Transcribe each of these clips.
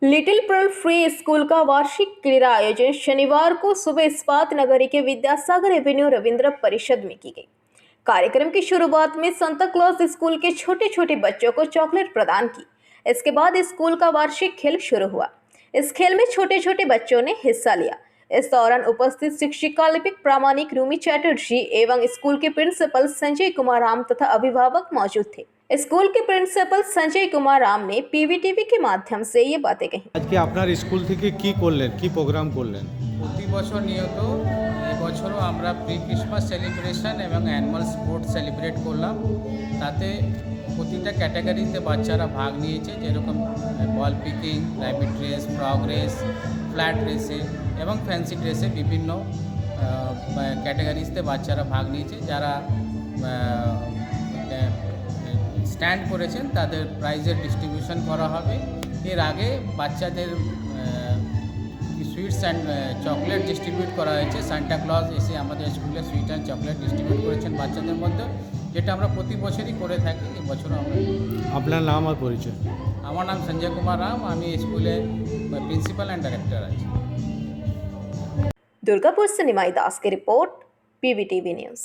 Little Perl free school का वार्षिक क्रीड़ा आयोजन शनिवार को सुबह इस्पात नगरी के विद्यासागर एवेन्यू रविंद्र परिषद में की गई। कार्यक्रम की शुरुआत में सांता क्लॉज स्कूल के छोटे छोटे बच्चों को चॉकलेट प्रदान की। इसके बाद स्कूल का वार्षिक खेल शुरू हुआ। इस खेल में छोटे छोटे बच्चों ने हिस्सा लिया। इस दौरान उपस्थित शिक्षिका लिपिक प्रामाणिक रूमी चैटर्जी एवं स्कूल के प्रिंसिपल संजय कुमार राम तथा अभिभावक मौजूद थे। स्कूल के प्रिंसिपल संजय कुमार राम ने पीवीटीवी के माध्यम से ये बातें कही। आज के আপনার স্কুল থেকে কি করলেন, কি প্রোগ্রাম করলেন? প্রতি বছর নিয়ত এবছরও আমরা প্রি ক্রিসমাস সেলিব্রেশন এবং অ্যানুয়াল স্পোর্টস সেলিব্রেট করলাম। তাতে প্রতিটা ক্যাটাগরিতে বাচ্চারা ভাগ নিয়েছে, যেরকম ball picking, rapid race, frog race, flat রেসে এবং ফ্যান্সি ড্রেসে বিভিন্ন ক্যাটাগরিতে বাচ্চারা ভাগ নিয়েছে। যারা স্ট্যান্ড করেছেন তাদের প্রাইজের ডিস্ট্রিবিউশন করা হবে। এর আগে বাচ্চাদের সুইটস অ্যান্ড চকলেট ডিস্ট্রিবিউট করা হয়েছে। সান্টা ক্লজ এসে আমাদের স্কুলে সুইট অ্যান্ড চকলেট ডিস্ট্রিবিউট করেছেন বাচ্চাদের মধ্যে, যেটা আমরা প্রতি বছরই করে থাকি। এবছরও আমরা। আপনার নাম আর পরিচয়? আমার নাম সঞ্জয় কুমার রাম, আমি স্কুলের প্রিন্সিপাল অ্যান্ড ডাইরেক্টর আছি। दुर्गापुर से निमाई दास की report, PVTV news.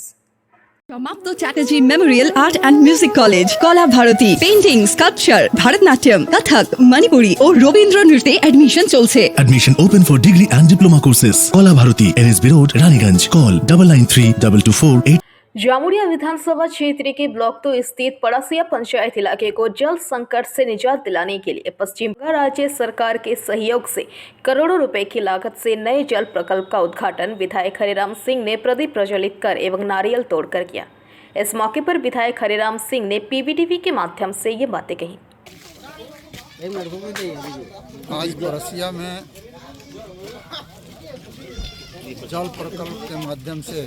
Mapto Chatterjee Memorial Art and Music College, Kala Bharati, Painting, Sculpture, Bharatnatyam, Kathak, Manipuri और रवींद्र नृत्य admission चलছে। Admission open for degree and diploma courses. Kala Bharati, NSB Road, Raniganj. Call 993224. Jamuria विधानसभा क्षेत्र के block 2 स्थित पड़ासिया पंचायत इलाके को जल संकट से निजात दिलाने के लिए पश्चिम बंगाल राज्य सरकार के सहयोग से करोड़ों रुपए की लागत से नए जल प्रकल्प का उद्घाटन विधायक हरिराम सिंह ने प्रदीप प्रज्वलित कर एवं नारियल तोड़कर किया। इस मौके पर विधायक हरिराम सिंह ने पीवीटीवी के माध्यम से ये बातें कही। आज पड़ासिया में जल प्रकल्प के माध्यम से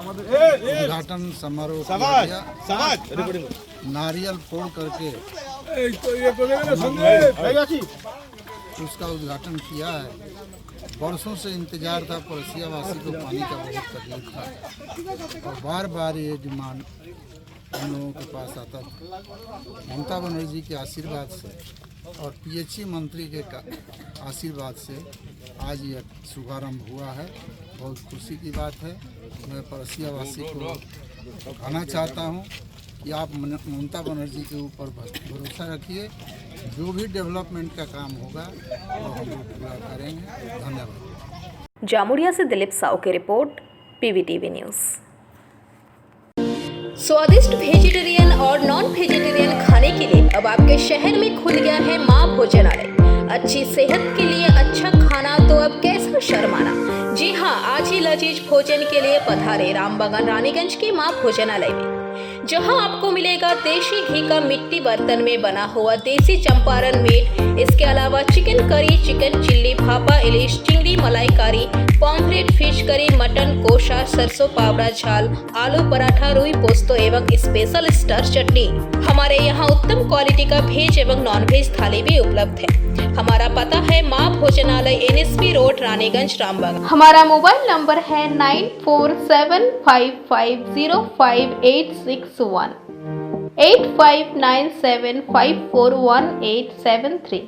उद्घाटन समारोह किया गया। नारियल फोड़ करके उसका उद्घाटन किया है। वर्षों से इंतजार था, पड़ोसिया वासी को पानी का बहुत तकलीफ था और बार बार ये डिमांड हम लोगों के पास आता था। ममता बनर्जी के आशीर्वाद से और पीएचई मंत्री के आशीर्वाद से आज यह शुभारंभ हुआ है। बहुत खुशी की बात है। मैं पड़ोसिया वासी को कहना चाहता हूं कि आप ममता बनर्जी के ऊपर भरोसा रखिए। जो भी डेवलपमेंट का काम होगा वो हम लोग पूरा करेंगे। धन्यवाद। जामुड़िया से दिलीप साव की रिपोर्ट, पीवीटीवी न्यूज़। स्वादिष्ट वेजिटेरियन और नॉन वेजिटेरियन खाने के लिए अब आपके शहर में खुल गया है माँ भोजनालय। अच्छी सेहत के लिए अच्छा खाना तो अब कैसा शर्माना। जी हाँ, आज ही लजीज भोजन के लिए पधारे रामबागान रानीगंज के माँ भोजनालय में, जहां आपको मिलेगा देशी घी का मिट्टी बर्तन में बना हुआ देसी चंपारण मीट। इसके अलावा chicken curry, chicken chilli, bhapa ilish, chingri malaikari, pomfret, fish curry, mutton kosha, सरसों पावड़ा झाल, आलू पराठा, रुई पोस्तो एवं स्पेशल स्टार चटनी। हमारे यहाँ उत्तम क्वालिटी का वेज एवं नॉन वेज थाली भी उपलब्ध है। हमारा पता है माँ भोजनालय, NSB रोड, रानीगंज, रामबाग। हमारा मोबाइल नंबर है 9475505861, 8597541873।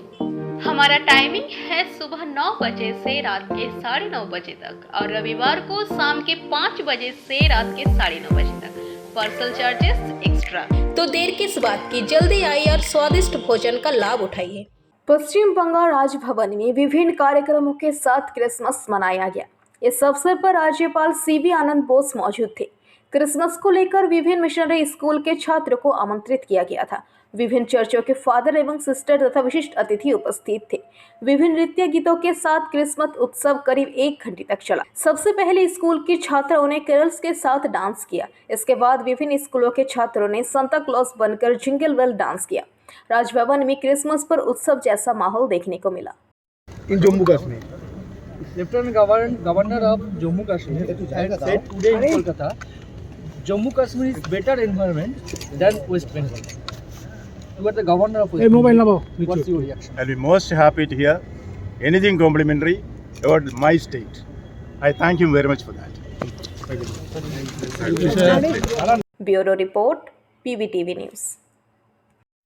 हमारा टाइमिंग है सुबह 9 बजे से रात के 9:30 बजे तक और रविवार को शाम के 5 बजे से रात के 9:30 बजे तक। Parcel charges extra. तो देर किस बात की, जल्दी आइए और स्वादिष्ट भोजन का लाभ उठाइए। पश्चिम बंगाल राजभवन में विभिन्न कार्यक्रमों के साथ क्रिसमस मनाया गया। इस अवसर पर राज्यपाल CB आनंद बोस मौजूद थे। क्रिसमस को लेकर विभिन्न मिशनरी स्कूल के छात्रों को आमंत्रित किया गया था। विभिन्न चर्चों के फादर एवं सिस्टर तथा विशिष्ट अतिथि उपस्थित थे। विभिन्न नृत्य गीतों के साथ क्रिसमस उत्सव करीब 1 घंटे तक चला। सबसे पहले स्कूल की छात्राओं ने कैरल्स के साथ डांस किया। इसके बाद विभिन्न स्कूलों के छात्रों ने सांता क्लॉज बनकर जिंगल बेल डांस किया। राजभवन में क्रिसमस पर उत्सव जैसा माहौल देखने को मिला। In Jammu Kashmir, Lieutenant Governor of Jammu Kashmir had said today in Kolkata, Jammu Kashmir is better environment than West Bengal. You are the governor of West Bengal. What's your reaction? I'll be most happy to hear anything complimentary about my state. I thank him very much for that. Bureau Report, PVTV News।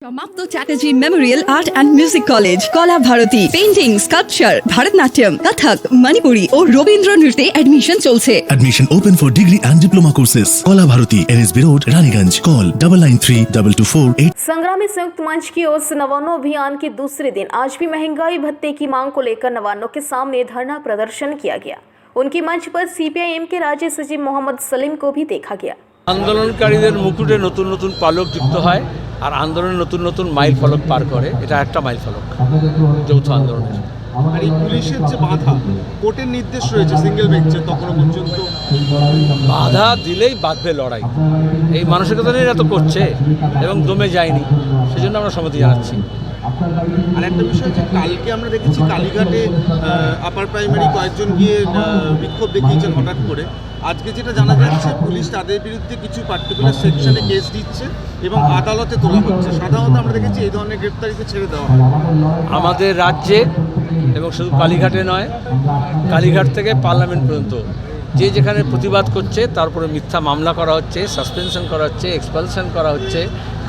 সমাপ্ত Chatterjee memorial art and music college Kala Bharati painting sculpture Bharatanatyam Kathak Manipuri ও রবীন্দ্র নৃত্যে admission চলছে Admission open for degree and diploma courses. Kola Bharati, NSB Road, Raniganj. Call 993224 संग्रामी संयुक्त मंच की ओर से नवान्नों अभियान के दूसरे दिन आज भी महंगाई भत्ते की मांग को लेकर नवान्नों के सामने धरना प्रदर्शन किया गया। उनकी मंच पर सीपीआईएम के राज्य सचिव मोहम्मद सलीम को भी देखा गया। আন্দোলনকারীদের মুকুটে নতুন নতুন পালক যুক্ত হয় আর আন্দোলনে নতুন নতুন মাইল ফলক পার করে, এটা একটা মাইল ফলক যৌথ আন্দোলনের। আর এই পুলিশের যে বাধা, কোর্টের নির্দেশ রয়েছে সিঙ্গেল বেঞ্চে, তখনও পর্যন্ত বাধা দিলেই বাঁধবে লড়াই, এই মানসিকতা নিয়ে এরা তো করছে এবং দমে যায়নি, সেজন্য আমরা সম্মতি জানাচ্ছি। আর একটা বিষয় হচ্ছে, কালকে আমরা দেখেছি কালীঘাটে আপার প্রাইমারি কয়েকজন গিয়ে বিক্ষোভ দেখিয়েছেন হঠাৎ করে। আজকে যেটা জানা যাচ্ছে, পুলিশ তাদের বিরুদ্ধে কিছু পার্টিকুলার সেকশনে কেস দিচ্ছে এবং আদালতে তোলা হচ্ছে। সাধারণত আমরা দেখেছি এই ধরনের গ্রেপ্তারিতে ছেড়ে দেওয়া হয়। আমাদের রাজ্যে এবং শুধু কালীঘাটে নয়, কালীঘাট থেকে পার্লামেন্ট পর্যন্ত যে যেখানে প্রতিবাদ করছে তার উপরে মিথ্যা মামলা করা হচ্ছে, সাসপেনশন করা হচ্ছে, এক্সপালশন করা হচ্ছে।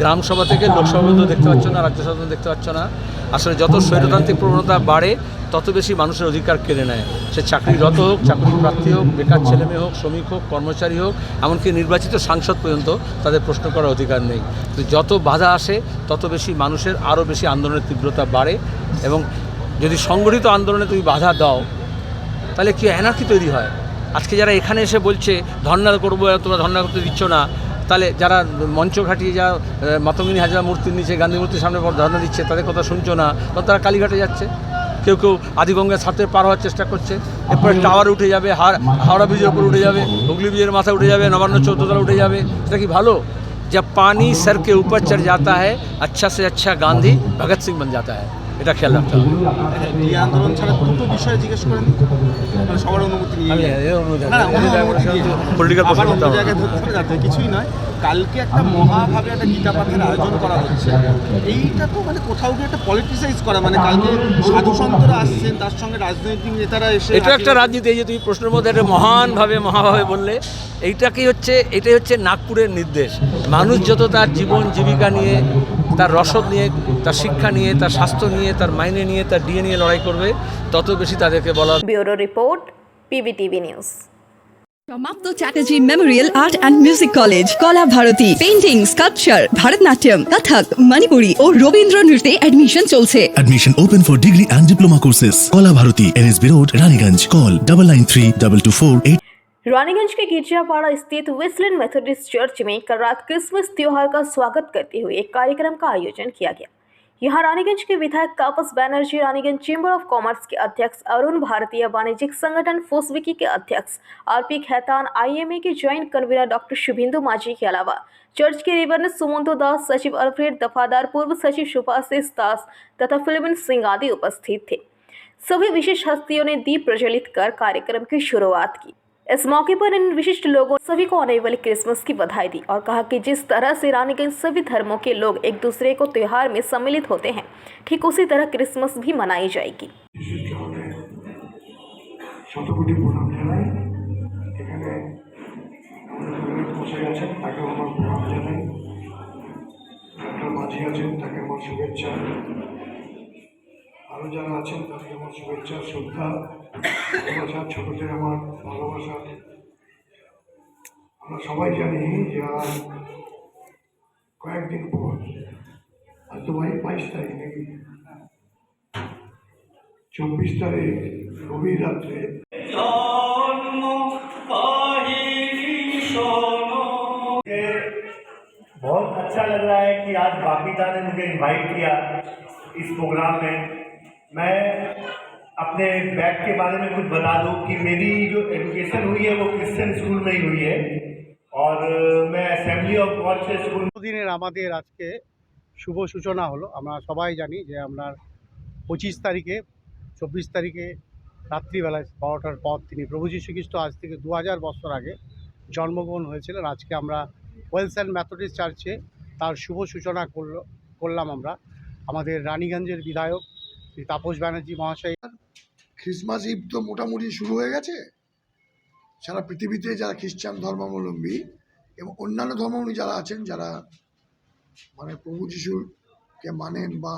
গ্রামসভা থেকে লোকসভা পর্যন্ত দেখতে পাচ্ছ না, রাজ্যসভা পর্যন্ত দেখতে পাচ্ছ না। আসলে যত স্বৈরতান্ত্রিক প্রবণতা বাড়ে তত বেশি মানুষের অধিকার কেড়ে নেয়। সে চাকরিরত হোক, চাকরি প্রার্থী হোক, বেকার ছেলেমেয়ে হোক, শ্রমিক হোক, কর্মচারী হোক, এমনকি নির্বাচিত সাংসদ পর্যন্ত তাদের প্রশ্ন করার অধিকার নেই। তো যত বাধা আসে তত বেশি মানুষের আরও বেশি আন্দোলনের তীব্রতা বাড়ে। এবং যদি সংগঠিত আন্দোলনে তুমি বাধা দাও তাহলে কি অ্যানার্কি তৈরি হয়। আজকে যারা এখানে এসে বলছে ধর্ণা করবো, তোমরা ধর্ণা করতে দিচ্ছ না, তাহলে যারা মঞ্চ খাটিয়ে যা মাতঙ্গিনী হাজরা মূর্তির নিচে, গান্ধী মূর্তির সামনে ধর্ণা দিচ্ছে, তাদের কথা শুনছো না, তখন তারা কালীঘাটে যাচ্ছে। কেউ কেউ আদিগঙ্গার ছাত্রে পার হওয়ার চেষ্টা করছে, এরপরে টাওয়ার উঠে যাবে, হাওড়া ব্রিজের উপর উঠে যাবে, হুগলি ব্রিজের মাথা উঠে যাবে, নবান্ন 14 উঠে যাবে। সেটা কি ভালো? जब पानी सर के ऊपर चढ़ जाता है, अच्छा से अच्छा गांधी भगत सिंह बन जाता है। এটা খেয়াল রাখতে হবে। এই আন্দোলন ছাড়া দুটো বিষয় জিজ্ঞেস করেন, মানে সবার অনুমতি নিয়ে কিছুই নয়। কালকে একটা মহাভাবে একটা গীতা পাঠের আয়োজন করা হচ্ছে, এইটা তো মানে কোথাও গিয়ে একটা পলিটিসাইজ করা, মানে কালকে সাধু সন্তরা আসছেন, তার সঙ্গে রাজনৈতিক নেতারা এসে, এটা একটা রাজনীতি। এই যে তুমি প্রশ্নের মধ্যে একটা মহাভাবে বললে, এটাই হচ্ছে নাগপুরের নির্দেশ। মানুষ যত তার জীবন জীবিকা নিয়ে, তার রসদ নিয়ে, তার শিক্ষা নিয়ে, তার স্বাস্থ্য নিয়ে, তার মাইনে নিয়ে, তার ডিএ নিয়ে লড়াই করবে, তত বেশি তাদেরকে বলা। Bureau report, PBTV news. Samapta Chatterjee memorial art and music college Kala Bharati painting sculpture Bharatanatyam Kathak Manipuri ও রবীন্দ্র নৃত্যে অ্যাডমিশন চলছে Admission open for degree and diploma courses. Kola Bharati, NSB Road, Raniganj. Call 993224 Raniganj के गिरजापाड़ा स्थित वेस्टलैंड मेथोडिस्ट चर्च में कल रात क्रिसमस त्योहार का स्वागत करते हुए एक कार्यक्रम का आयोजन किया गया। यहां रानीगंज के विधायक Tapas Banerjee, Raniganj chamber of commerce के अध्यक्ष अरुण, भारतीय वाणिज्यिक संगठन फोसविकी के अध्यक्ष आरपी खैतान, आईएमए के joint convener doctor Shubhendu Majhi के अलावा चर्च के रेवरन सुमंतो दास, सचिव अल्फ्रेड दफादार, पूर्व सचिव सुभाषिष दास तथा फिलिमिन सिंह आदि उपस्थित थे। सभी विशिष्ट हस्तियों ने दीप प्रज्वलित कर कार्यक्रम की शुरुआत की। इस मौके पर इन विशिष्ट लोगों सभी को आने वाली क्रिसमस की बधाई दी और कहा कि जिस तरह से रानीगंज सभी धर्मों के लोग एक दूसरे को त्योहार में सम्मिलित होते हैं, ठीक उसी तरह क्रिसमस भी मनाई जाएगी। আরও যারা আছেন তাদের আমার শুভেচ্ছা, শ্রদ্ধা, ভালোবাসা, ছোটদের আমার ভালোবাসা। আমরা সবাই জানি যে আর কয়েকদিন পর, আজ তো 22 তারিখ নাকি, 24 তারিখ গভীর রাত্রে बहुत अच्छा लग रहा है कि आज बापीदा ने मुझे इनवाइट किया इस प्रोग्राम में। मैं अपने बैक के बारे में कुछ बता दूं कि मेरी जो एजुकेशन हुई है वो क्रिश्चियन स्कूल में ही हुई है और मैं असेंबली ऑफ गॉड से स्कूल। দিনের আমাদের আজকে শুভ সূচনা হলো। আমরা সবাই জানি যে আমরা 25 তারিখে 24 তারিখে রাত্রিবেলায় 12টার পর তিনি প্রভু যীশু খ্রিস্ট আজ থেকে 2000 বছর আগে জন্মগ্রহণ হয়েছিলেন। আজকে আমরা ওয়েলসল্যান্ড মেথোডিস্ট চার্চে তার শুভ সূচনা করলাম আমরা। আমাদের রানীগঞ্জের বিধায়ক শ্রী তাপস ব্যানার্জি মহাশয়। খ্রিসমাস ইভ তো মোটামুটি শুরু হয়ে গেছে। সারা পৃথিবীতে যারা খ্রিস্টান ধর্মাবলম্বী এবং অন্যান্য ধর্মাবলম্বী যারা আছেন, যারা মানে প্রভু যিশুর কে মানেন বা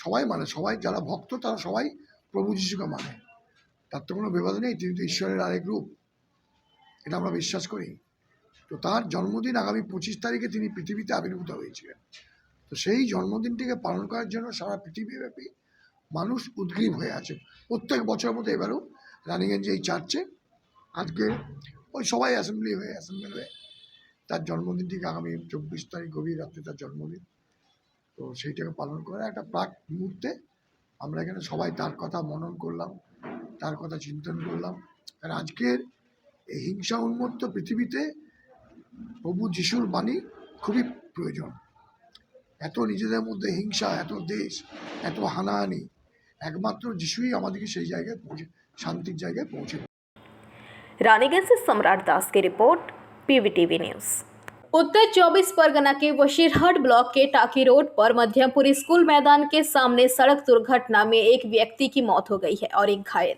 সবাই মানে, সবাই যারা ভক্ত তারা সবাই প্রভু যিশুকে মানে, তার তো কোনো বিবাদ নেই, তিনি তো ঈশ্বরের আরেক রূপ, এটা আমরা বিশ্বাস করি। তো তার জন্মদিন আগামী 25 তারিখে তিনি পৃথিবীতে আবির্ভূত হয়েছিলেন। তো সেই জন্মদিনটিকে পালন করার জন্য সারা পৃথিবীব্যাপী মানুষ উদ্গ্রীব হয়ে আছে। প্রত্যেক বছরের মতো এবারও রানীগঞ্জে এই চার্চে আজকে ওই সবাই অ্যাসেম্বলি হয়ে তার জন্মদিনটিকে আগামী 24 তারিখ গভীর রাত্রে তার জন্মদিন, তো সেইটাকে পালন করার একটা প্রাক মুহূর্তে আমরা এখানে সবাই তার কথা মনন করলাম, তার কথা চিন্তন করলাম। আর আজকের এই হিংসা উন্মত্ত পৃথিবীতে প্রভু যিশুর বাণী খুবই প্রয়োজন। এত নিজেদের মধ্যে হিংসা, এত দেশ, এত হানাহানি, একমাত্র যিশুই আমাদেরকে সেই জায়গায় পৌঁছে, শান্তির জায়গায় पहुंचे। रानीगंज से सम्राट दास की रिपोर्ट, पीवीटीवी न्यूज। उत्तर 24 परगना के वशीरहाट ब्लॉक के टाकी रोड पर मध्यमपुरी स्कूल मैदान के सामने सड़क दुर्घटना में एक व्यक्ति की मौत हो गई है और एक घायल।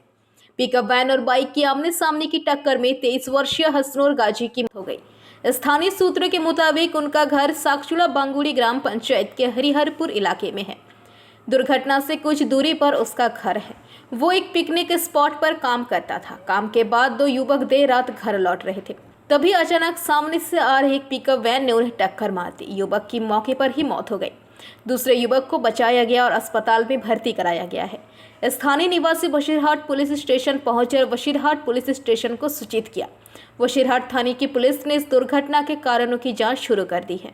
पिकअप वैन और बाइक की आमने सामने की टक्कर में 23 वर्षीय हसनूर गाजी की मौत हो गई। स्थानीय सूत्रों के मुताबिक उनका घर साकचुला बांगुड़ी ग्राम पंचायत के हरिहरपुर इलाके में है। दुर्घटना से कुछ दूरी पर उसका घर है। वो एक पिकनिक स्पॉट पर काम करता था। काम के बाद 2 युवक देर रात घर लौट रहे थे, तभी अचानक सामने से आ रही एक पिकअप वैन ने उन्हें टक्कर मार दी। युवक की मौके पर ही मौत हो गई। दूसरे युवक को बचाया गया और अस्पताल में भर्ती कराया गया है। स्थानीय निवासी वशीरहाट पुलिस स्टेशन पहुंचे और वशीरहाट पुलिस स्टेशन को सूचित किया। वशीरहाट थाने की पुलिस ने इस दुर्घटना के कारणों की जांच शुरू कर दी है।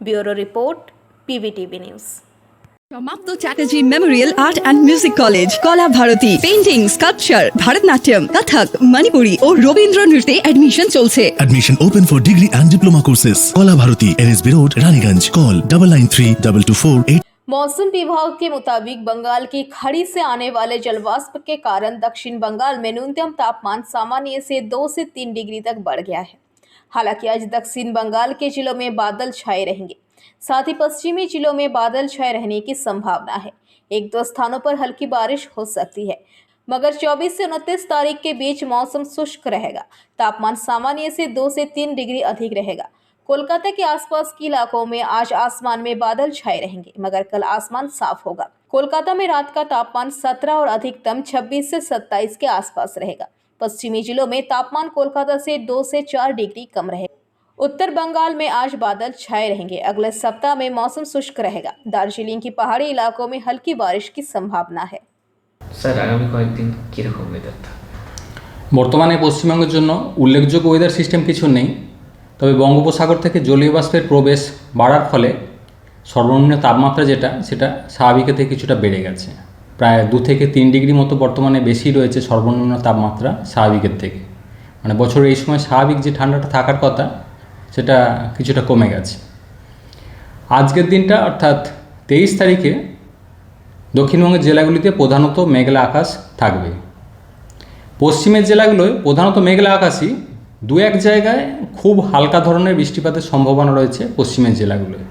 Bureau report, PVTV news. সমাপ্ত Chatterjee memorial art and music college, Kala Bharati, painting, sculpture, Bharatanatyam, Kathak, Manipuri ও রবীন্দ্র নৃত্যে অ্যাডমিশন চলছে। Admission open for degree and diploma courses. Kola Bharati, NSB Road, Raniganj. Call 993224 मौसम विभाग के मुताबिक बंगाल की खाड़ी से आने वाले जलवाष्प के कारण दक्षिण बंगाल में न्यूनतम तापमान सामान्य से 2 से 3 डिग्री तक बढ़ गया है। हालांकि आज दक्षिण बंगाल के जिलों में बादल छाए रहेंगे, साथ ही पश्चिमी जिलों में बादल छाए रहने की संभावना है। 1-2 स्थानों पर हल्की बारिश हो सकती है, मगर 24 से 29 तारीख के बीच मौसम शुष्क रहेगा। तापमान सामान्य से 2 से 3 डिग्री अधिक रहेगा। कोलकाता के आसपास के इलाकों में आज आसमान में बादल छाए रहेंगे, मगर कल आसमान साफ होगा। कोलकाता में रात का तापमान 17 और अधिकतम 26 से 27 के आसपास रहेगा। पश्चिमी जिलों में तापमान कोलकाता से 2 से 4 डिग्री कम रहेगा। उत्तर बंगाल में आज बादल छाए रहेंगे। अगले सप्ताह में मौसम शुष्क रहेगा। दार्जिलिंग की पहाड़ी इलाकों में हल्की बारिश की संभावना है। স্যার আগামী কয়েকদিন কীরকম ওয়েদার থাকবে? বর্তমানে পশ্চিমবঙ্গের জন্য উল্লেখযোগ্য ওয়েদার সিস্টেম কিছু নেই, তবে বঙ্গোপসাগর থেকে জলীয় বাষ্পের প্রবেশ বাড়ার ফলে সর্বনিম্ন তাপমাত্রা সেটা স্বাভাবিকের থেকে কিছুটা বেড়ে গেছে। প্রায় 2 থেকে 3 ডিগ্রি মতো বর্তমানে বেশি রয়েছে সর্বনিম্ন তাপমাত্রা স্বাভাবিকের থেকে। মানে বছরের এই সময় স্বাভাবিক যে ঠান্ডাটা থাকার কথা সেটা কিছুটা কমে গেছে। আজকের দিনটা অর্থাৎ 23 তারিখে দক্ষিণবঙ্গের জেলাগুলিতে প্রধানত মেঘলা আকাশ থাকবে। পশ্চিমের জেলাগুলোয় প্রধানত মেঘলা আকাশই, 2-1 জায়গায় খুব হালকা ধরনের বৃষ্টিপাতের সম্ভাবনা রয়েছে। পশ্চিমের জেলাগুলোয়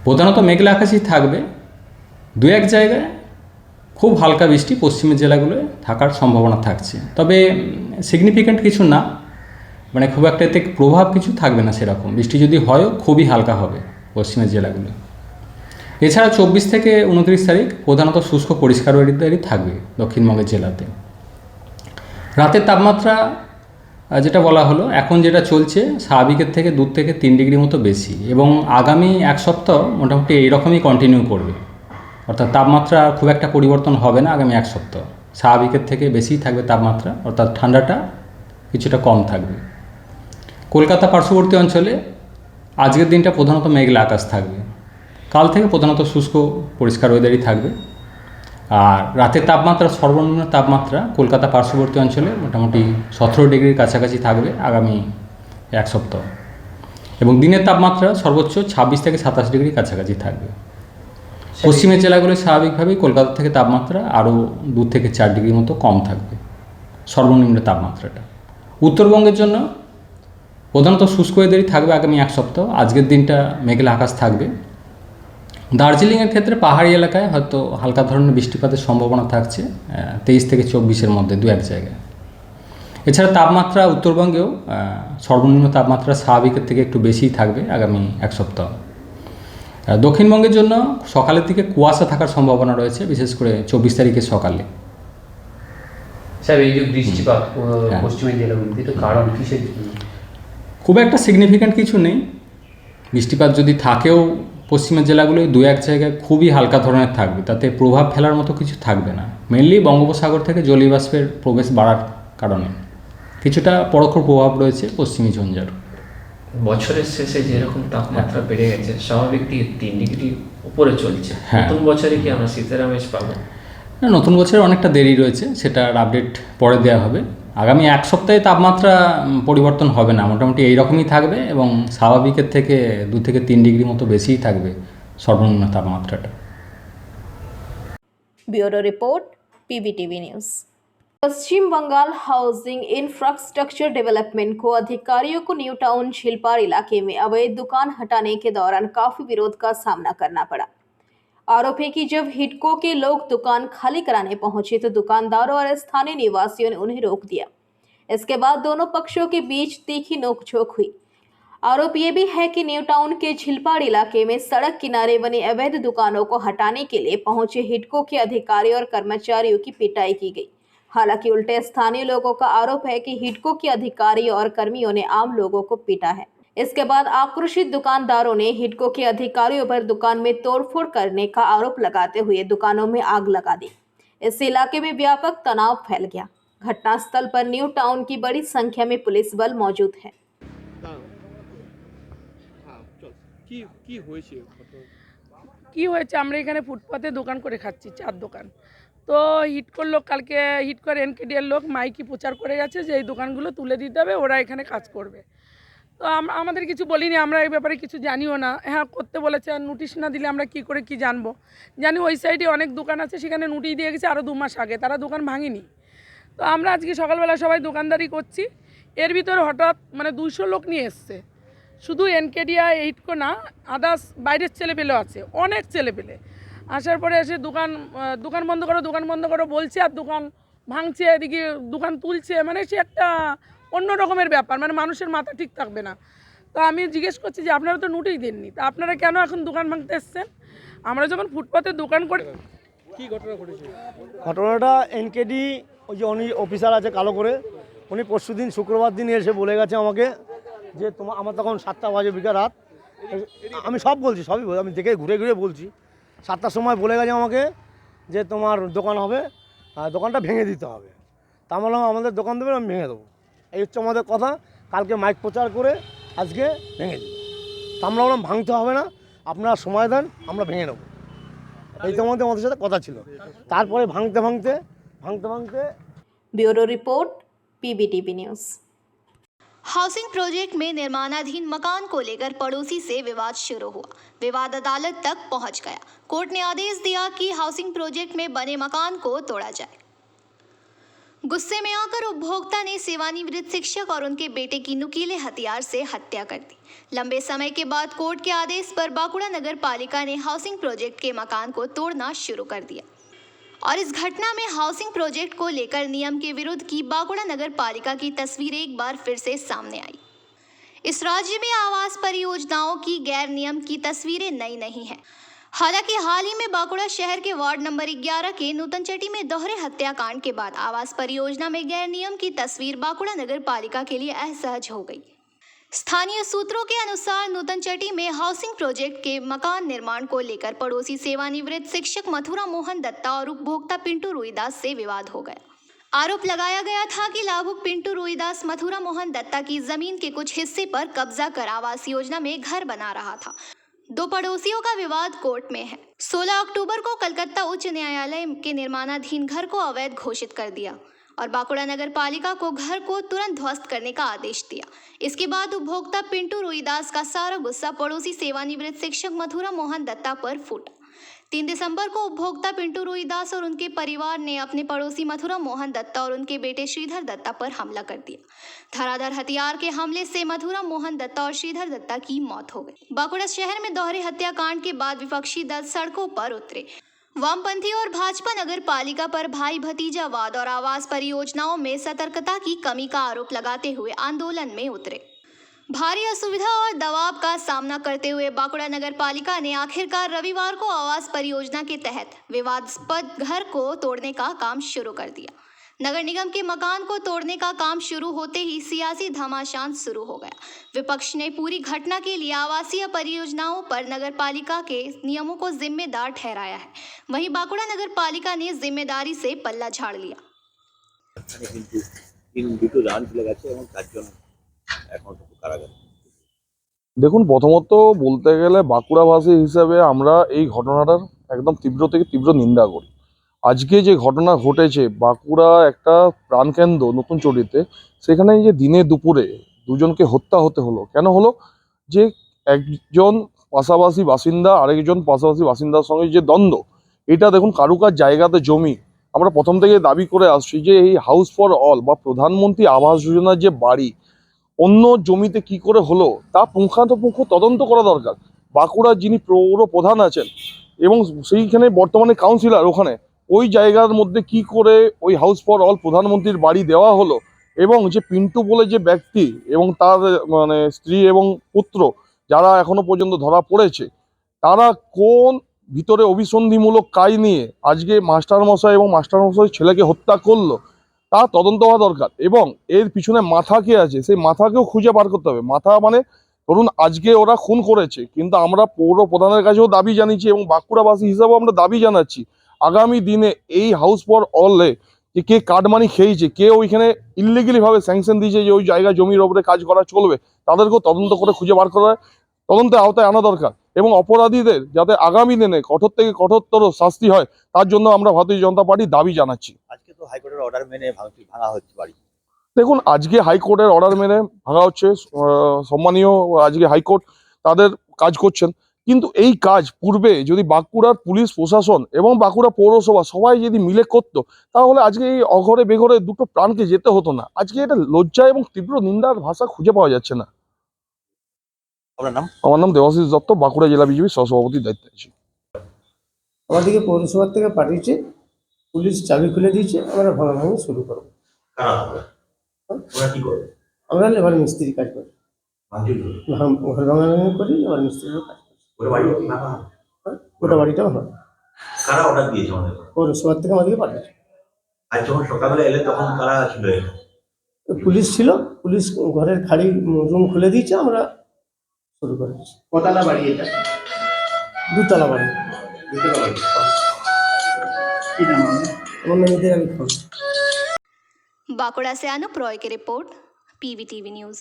প্রধানত মেঘলা আকাশই থাকবে, 2-1 জায়গায় খুব হালকা বৃষ্টি পশ্চিমের জেলাগুলোয় থাকার সম্ভাবনা থাকছে। তবে সিগনিফিক্যান্ট কিছু না, মানে খুব একটা এতে প্রভাব কিছু থাকবে না সেরকম। বৃষ্টি যদি হয়ও খুবই হালকা হবে পশ্চিমের জেলাগুলো। এছাড়া 24 থেকে 29 তারিখ প্রধানত শুষ্ক পরিষ্কার ওয়েদারই থাকবে দক্ষিণবঙ্গের জেলাতে। রাতের তাপমাত্রা যেটা বলা হলো, এখন যেটা চলছে স্বাভাবিকের থেকে 2 থেকে 3 ডিগ্রি মতো বেশি, এবং আগামী 1 সপ্তাহ মোটামুটি এইরকমই কন্টিনিউ করবে। অর্থাৎ তাপমাত্রা খুব একটা পরিবর্তন হবে না আগামী 1 সপ্তাহ। স্বাভাবিকের থেকে বেশিই থাকবে তাপমাত্রা, অর্থাৎ ঠান্ডাটা কিছুটা কম থাকবে। কলকাতা পার্শ্ববর্তী অঞ্চলে আজকের দিনটা প্রধানত মেঘলা আকাশ থাকবে। কাল থেকে প্রধানত শুষ্ক পরিষ্কার ওয়েদারই থাকবে। আর রাতের তাপমাত্রা, সর্বনিম্ন তাপমাত্রা কলকাতা পার্শ্ববর্তী অঞ্চলে মোটামুটি 17 ডিগ্রির কাছাকাছি থাকবে আগামী 1 সপ্তাহ, এবং দিনের তাপমাত্রা সর্বোচ্চ 26 থেকে 27 ডিগ্রির কাছাকাছি থাকবে। পশ্চিমের জেলাগুলো স্বাভাবিকভাবেই কলকাতা থেকে তাপমাত্রা আরও 2 থেকে 4 ডিগ্রি মতো কম থাকবে সর্বনিম্ন তাপমাত্রাটা। উত্তরবঙ্গের জন্য প্রধানত শুষ্ক ওয়েদারই থাকবে আগামী 1 সপ্তাহ। আজকের দিনটা মেঘলা আকাশ থাকবে। দার্জিলিংয়ের ক্ষেত্রে পাহাড়ি এলাকায় হয়তো হালকা ধরনের বৃষ্টিপাতের সম্ভাবনা থাকছে 23 থেকে 24-এর মধ্যে 2-1 জায়গায়। এছাড়া তাপমাত্রা উত্তরবঙ্গেও সর্বনিম্ন তাপমাত্রা স্বাভাবিকের থেকে একটু বেশিই থাকবে আগামী 1 সপ্তাহ। দক্ষিণবঙ্গের জন্য সকালের দিকে কুয়াশা থাকার সম্ভাবনা রয়েছে, বিশেষ করে 24 তারিখের সকালে। স্যার এই যে বৃষ্টিপাত পশ্চিমের জেলাগুলিতে, তো কারণ কিসের? খুব একটা সিগনিফিক্যান্ট কিছু নেই। বৃষ্টিপাত যদি থাকেও পশ্চিমের জেলাগুলোয় 2-1 জায়গায় খুবই হালকা ধরনের থাকবে, তাতে প্রভাব ফেলার মতো কিছু থাকবে না। মেনলি বঙ্গোপসাগর থেকে জলীয় বাষ্পের প্রবেশ বাড়ার কারণে কিছুটা পরোক্ষ প্রভাব রয়েছে পশ্চিমী ঝঞ্ঝার। বছরের শেষে যেরকম তাপমাত্রা বেড়ে গেছে, স্বাভাবিক থেকে 3 ডিগ্রি উপরে চলছে, নতুন বছরে কি আমরা শীতের আমেজ পাবো? না, নতুন বছরে অনেকটা দেরি রয়েছে, সেটার আপডেট পরে দেওয়া হবে। আগামী 1 সপ্তাহে তাপমাত্রা পরিবর্তন হবে না, মোটামুটি এই রকমই থাকবে এবং স্বাভাবিকের থেকে 2 থেকে 3 ডিগ্রি মতো বেশিই থাকবে সর্বনিম্ন তাপমাত্রাটা। Bureau report PBTV news. Paschim Bangal housing infrastructure development को अधिकारियों को न्यू टाउन झीलपार इलाके में अवैध दुकान हटाने के दौरान काफी विरोध का सामना करना पड़ा। आरोप है कि जब हिडको के लोग दुकान खाली कराने पहुंचे तो दुकानदारों और स्थानीय निवासियों ने उन्हें रोक दिया। इसके बाद दोनों पक्षों के बीच तीखी नोकझोंक हुई। आरोप ये भी है कि न्यू टाउन के झीलपाड़ इलाके में सड़क किनारे बनी अवैध दुकानों को हटाने के लिए पहुंचे हिडको के अधिकारियों और कर्मचारियों की पिटाई की गई। हालांकि उल्टे स्थानीय लोगों का आरोप है कि हिडको के अधिकारियों और कर्मियों ने आम लोगों को पीटा है। इसके बाद आक्रोशित दुकानदारों ने हिडको के अधिकारियों पर दुकान में तोड़फोड़ करने का आरोप लगाते हुए दुकानों में आग लगा दी। इससे इलाके में व्यापक तनाव फैल गया। घटनास्थल पर न्यू टाउन की बड़ी संख्या में पुलिस बल मौजूद है। কি হয়েছে, আমরা এখানে ফুটপাতে দোকান করে খাচ্ছি, 4 দোকান। তো হিডকোর লোক, কালকে হিডকোর এনকেডিএর লোক মাইকি প্রচার করে গেছে যে এই দোকানগুলো তুলে দিতে হবে, ওরা এখানে কাজ করবে। তো আমাদের কিছু বলিনি, আমরা এই ব্যাপারে কিছু জানিও না। হ্যাঁ, করতে বলেছে, নোটিশ না দিলে আমরা কি করে কি জানবো? জানি ওই সাইডে অনেক দোকান আছে, সেখানে নোটিশ দিয়ে গেছে আরও 2 মাস আগে, তারা দোকান ভাঙেনি। তো আমরা আজকে সকালবেলা সবাই দোকানদারি করছি, এর ভিতরে হঠাৎ 200 লোক নিয়ে এসছে। শুধু এনকেডিয়া হিডকো না, আদার্স বাইরের ছেলেপেলেও আছে, অনেক ছেলেপেলে। আসার পরে এসে দোকান বন্ধ করো বলছে, আর দোকান ভাঙছে, এদিকে দোকান তুলছে। সে একটা অন্য রকমের ব্যাপার, মানুষের মাথা ঠিক থাকবে না। তো আমি জিজ্ঞেস করছি যে আপনারা তো নোটিশ দেননি, তা আপনারা কেন এখন দোকান ভাঙতে এসছেন? আমরা যখন ফুটপাতে দোকান করে। কি ঘটনা ঘটেছে? ঘটনাটা এনকেডি ওই যে উনি অফিসার আছে কালো করে, উনি পরশুদিন শুক্রবার দিন এসে বলে গেছে আমাকে যে আমার তখন 7টা বাজে বিকাল রাত, আমি সব বলছি, সবই আমি দেখে ঘুরে ঘুরে বলছি। 7টার সময় বলে গেছে আমাকে যে তোমার দোকান হবে, দোকানটা ভেঙে দিতে হবে। তা বললাম আমাদের দোকান দেবেন, আমি ভেঙে দেবো, এই হচ্ছে আমাদের কথা। কালকে মাইক প্রচার করে আজকে ভেঙে দিই। তা আমরা বললাম ভাঙতে হবে না, আপনারা সময় দেন, আমরা ভেঙে নেবো। এই তো আমাদের সাথে কথা ছিল। তারপরে ভাঙতে bureau report PBTV news. Housing project में निर्माणाधीन मकान को लेकर पड़ोसी से विवाद शुरू हुआ। विवाद अदालत तक पहुंच गया। कोर्ट ने आदेश दिया कि हाउसिंग प्रोजेक्ट में बने मकान को तोड़ा जाए। गुस्से में आकर उपभोक्ता ने सेवानिवृत्त शिक्षक और उनके बेटे की नुकीले हथियार से हत्या कर दी। लंबे समय के बाद कोर्ट के आदेश पर बांकुड़ा नगर पालिका ने हाउसिंग प्रोजेक्ट के मकान को तोड़ना शुरू कर दिया और इस घटना में हाउसिंग प्रोजेक्ट को लेकर नियम के विरुद्ध की बांकुड़ा नगर पालिका की तस्वीर एक बार फिर से सामने आई। इस राज्य में आवास परियोजनाओं की गैर नियम की तस्वीरें नई नहीं हैं। हालांकि हाल ही में बांकुड़ा शहर के वार्ड नंबर 11 के नूतनचटी में दोहरे हत्याकांड के बाद आवास परियोजना में गैर नियम की तस्वीर बांकुड़ा नगर पालिका के लिए असहज हो गई। स्थानीय सूत्रों के अनुसार नूतनचटी में हाउसिंग प्रोजेक्ट के मकान निर्माण को लेकर पड़ोसी सेवानिवृत्त शिक्षक मथुरा मोहन दत्ता और उपभोक्ता पिंटू रोहिदास से विवाद हो गया। आरोप लगाया गया था कि लाभुक पिंटू रोहिदास मथुरा मोहन दत्ता की जमीन के कुछ हिस्से पर कब्जा कर आवास योजना में घर बना रहा था। दो पड़ोसियों का विवाद कोर्ट में है। 16 अक्टूबर को कलकत्ता उच्च न्यायालय के निर्माणाधीन घर को अवैध घोषित कर दिया और बांकुड़ा नगर पालिका को घर को तुरंत ध्वस्त करने का आदेश दिया। इसके बाद उपभोक्ता पिंटू रोहिदास का सारा गुस्सा पड़ोसी सेवानिवृत्त शिक्षक मथुरा मोहन दत्ता पर फूटा। 3 दिसंबर को उपभोक्ता पिंटू रोहिदास और उनके परिवार ने अपने पड़ोसी मथुरा मोहन दत्ता और उनके बेटे श्रीधर दत्ता पर हमला कर दिया। धारादार हथियार के हमले से मथुरा मोहन दत्ता और श्रीधर दत्ता की मौत हो गई। बांकुड़ा शहर में दोहरे हत्याकांड के बाद विपक्षी दल सड़कों पर उतरे। वामपंथी और भाजपा नगर पालिका पर भाई भतीजावाद और आवास परियोजनाओं में सतर्कता की कमी का आरोप लगाते हुए आंदोलन में उतरे। भारी असुविधा और दबाव का सामना करते हुए बांकुड़ा नगर पालिका ने आखिरकार रविवार को आवास परियोजना के तहत विवादास्पद घर को तोड़ने का काम शुरू कर दिया। नगर निगम के मकान को तोड़ने का काम शुरू होते ही सियासी घमासान शुरू हो गया। विपक्ष ने पूरी घटना के लिए आवासीय परियोजनाओं पर नगर पालिका के नियमों को जिम्मेदार ठहराया है। वहीं बांकुड़ा नगर पालिका ने जिम्मेदारी से पल्ला झाड़ लिया। দেখুন, প্রথমত বলতে গেলে বাঁকুড়াবাসী হিসেবে আমরা এই ঘটনাটার একদম তীব্র থেকে তীব্র নিন্দা করি। আজকে যে ঘটনা ঘটেছে বাঁকুড়া একটা প্রাণকেন্দ্র নতুন চটিতে, সেখানে যে দিনে দুপুরে দুজনকে হত্যা হতে হলো, কেন হলো? যে একজন পাশাপাশি বাসিন্দা আরেকজন পাশাপাশি বাসিন্দার সঙ্গে যে দ্বন্দ্ব, এটা দেখুন কারুকার জায়গাতে জমি। আমরা প্রথম থেকে দাবি করে আসছি যে এই হাউস ফর অল বা প্রধানমন্ত্রী আবাস যোজনার যে বাড়ি অন্য জমিতে কি করে হলো তা পুঙ্খানুপুঙ্খ তদন্ত করা দরকার। বাঁকুড়ার যিনি পৌর প্রধান আছেন এবং সেইখানে বর্তমানে কাউন্সিলর, ওখানে ওই জায়গার মধ্যে কি করে ওই হাউস ফর অল প্রধানমন্ত্রীর বাড়ি দেওয়া হলো, এবং যে পিন্টু বলে যে ব্যক্তি এবং তার স্ত্রী এবং পুত্র যারা এখনো পর্যন্ত ধরা পড়েছে, তারা কোন ভিতরে অভিসন্ধিমূলক কাজ নিয়ে আজকে মাস্টারমশাই এবং মাস্টারমশাই ছেলেকে হত্যা করলো তা তদন্ত হওয়া দরকার। এবং এর পিছনে মাথা কে আছে সেই মাথাকেও খুঁজে বার করতে হবে। মাথা মানে ধরুন আজকে ওরা খুন করেছে, কিন্তু আমরা পৌর প্রধানের কাছেও দাবি জানিয়েছি এবং বাঁকুড়াবাসী হিসাবেও আমরা দাবি জানাচ্ছি আগামী দিনে এই হাউস ফর অলে যে কে কাটমানি খেয়েছে, কে ওইখানে ইলিগালি ভাবে স্যাংশন দিয়েছে যে ওই জায়গা জমির ওপরে কাজ করা চলবে, তাদেরকেও তদন্ত করে খুঁজে বার করা তদন্তের আওতায় আনা দরকার এবং অপরাধীদের যাতে আগামী দিনে কঠোর থেকে কঠোরতর শাস্তি হয় তার জন্য আমরা ভারতীয় জনতা পার্টি দাবি জানাচ্ছি। আজকে তো হাইকোর্টের অর্ডার মেনে ভাঙা হচ্ছে বাড়ি। দেখুন, আজকে হাইকোর্টের অর্ডার মেনে ভাঙা হচ্ছে, সম্মানীয় আজকে হাইকোর্ট তাদের কাজ করছেন, কিন্তু এই কাজ পূর্বে যদি বাঁকুড়ার পুলিশ প্রশাসন এবং বাঁকুড়া পৌরসভা সবাই যদি মিলে করতো তাহলে আজকে এই অঘরে বেঘরে দুটো প্রাণকে যেতে হতো না। আজকে এটা লজ্জা এবং তীব্র নিন্দার ভাষা খুঁজে পাওয়া যাচ্ছে না। আমার নাম দেবাশিস দত্ত, বাঁকুড়া জেলা বিজেপির সহসভাপতির দায়িত্বে আছি। আমাদেরকে পৌরসভার থেকে পাঠিয়েছে, পুলিশ চাবি খুলে দিয়েছে, আমরা ভাঙাভাঙি শুরু করবো। আমরা লেবার মিস্ত্রি কাজ করি, ঘর ভাঙাভাঙি করি, লেবার মিস্ত্রিরও কাজ করি। গোটা বাড়িটাও হয়। পৌরসভার থেকে আমাদেরকে পাঠিয়েছে। সকালবেলা এলে তখন কারা ছিল? পুলিশ ছিল, পুলিশ ঘরের খালি রুম খুলে দিয়েছে, আমরা শুরু করেছি। কতলা বাড়ি এটা? দুতলা বাড়ি। बांकुड़ा से अनुप रॉय की रिपोर्ट, पीवीटीवी न्यूज।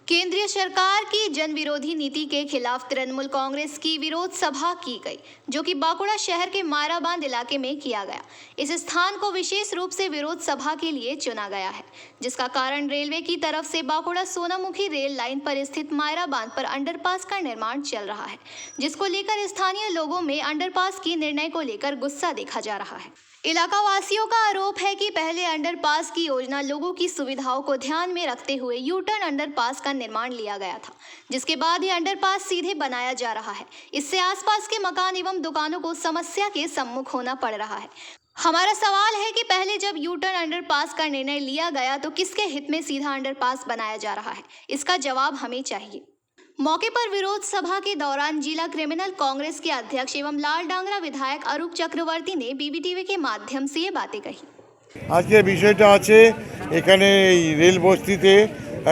केंद्रीय सरकार की जन विरोधी नीति के खिलाफ तृणमूल कांग्रेस की विरोध सभा की गई, जो कि बांकुड़ा शहर के मायराबांध इलाके में किया गया। इस स्थान को विशेष रूप से विरोध सभा के लिए चुना गया है, जिसका कारण रेलवे की तरफ से बांकुड़ा सोनामुखी रेल लाइन पर स्थित मायराबांध पर अंडरपास का निर्माण चल रहा है, जिसको लेकर स्थानीय लोगों में अंडरपास की निर्णय को लेकर गुस्सा देखा जा रहा है। इलाका वासियों का आरोप है कि पहले अंडरपास की योजना लोगों की सुविधाओं को ध्यान में रखते हुए यू टर्न अंडरपास का निर्माण लिया गया था, जिसके बाद ये अंडरपास सीधे बनाया जा रहा है। इससे आसपास के मकान एवं दुकानों को समस्या के सम्मुख होना पड़ रहा है। हमारा सवाल है कि पहले जब यू टर्न अंडरपास का निर्णय लिया गया तो किसके हित में सीधा अंडरपास बनाया जा रहा है, इसका जवाब हमें चाहिए। मौके पर विरोध सभा के दौरान जिला क्रिमिनल कांग्रेस के अध्यक्ष एवं लाल डांगरा विधायक अरूप चक्रवर्ती ने बीबीटीवी के माध्यम से ये बातें कही। আজকে বিষয়টা আছে এখানে এই রেল বস্তিতে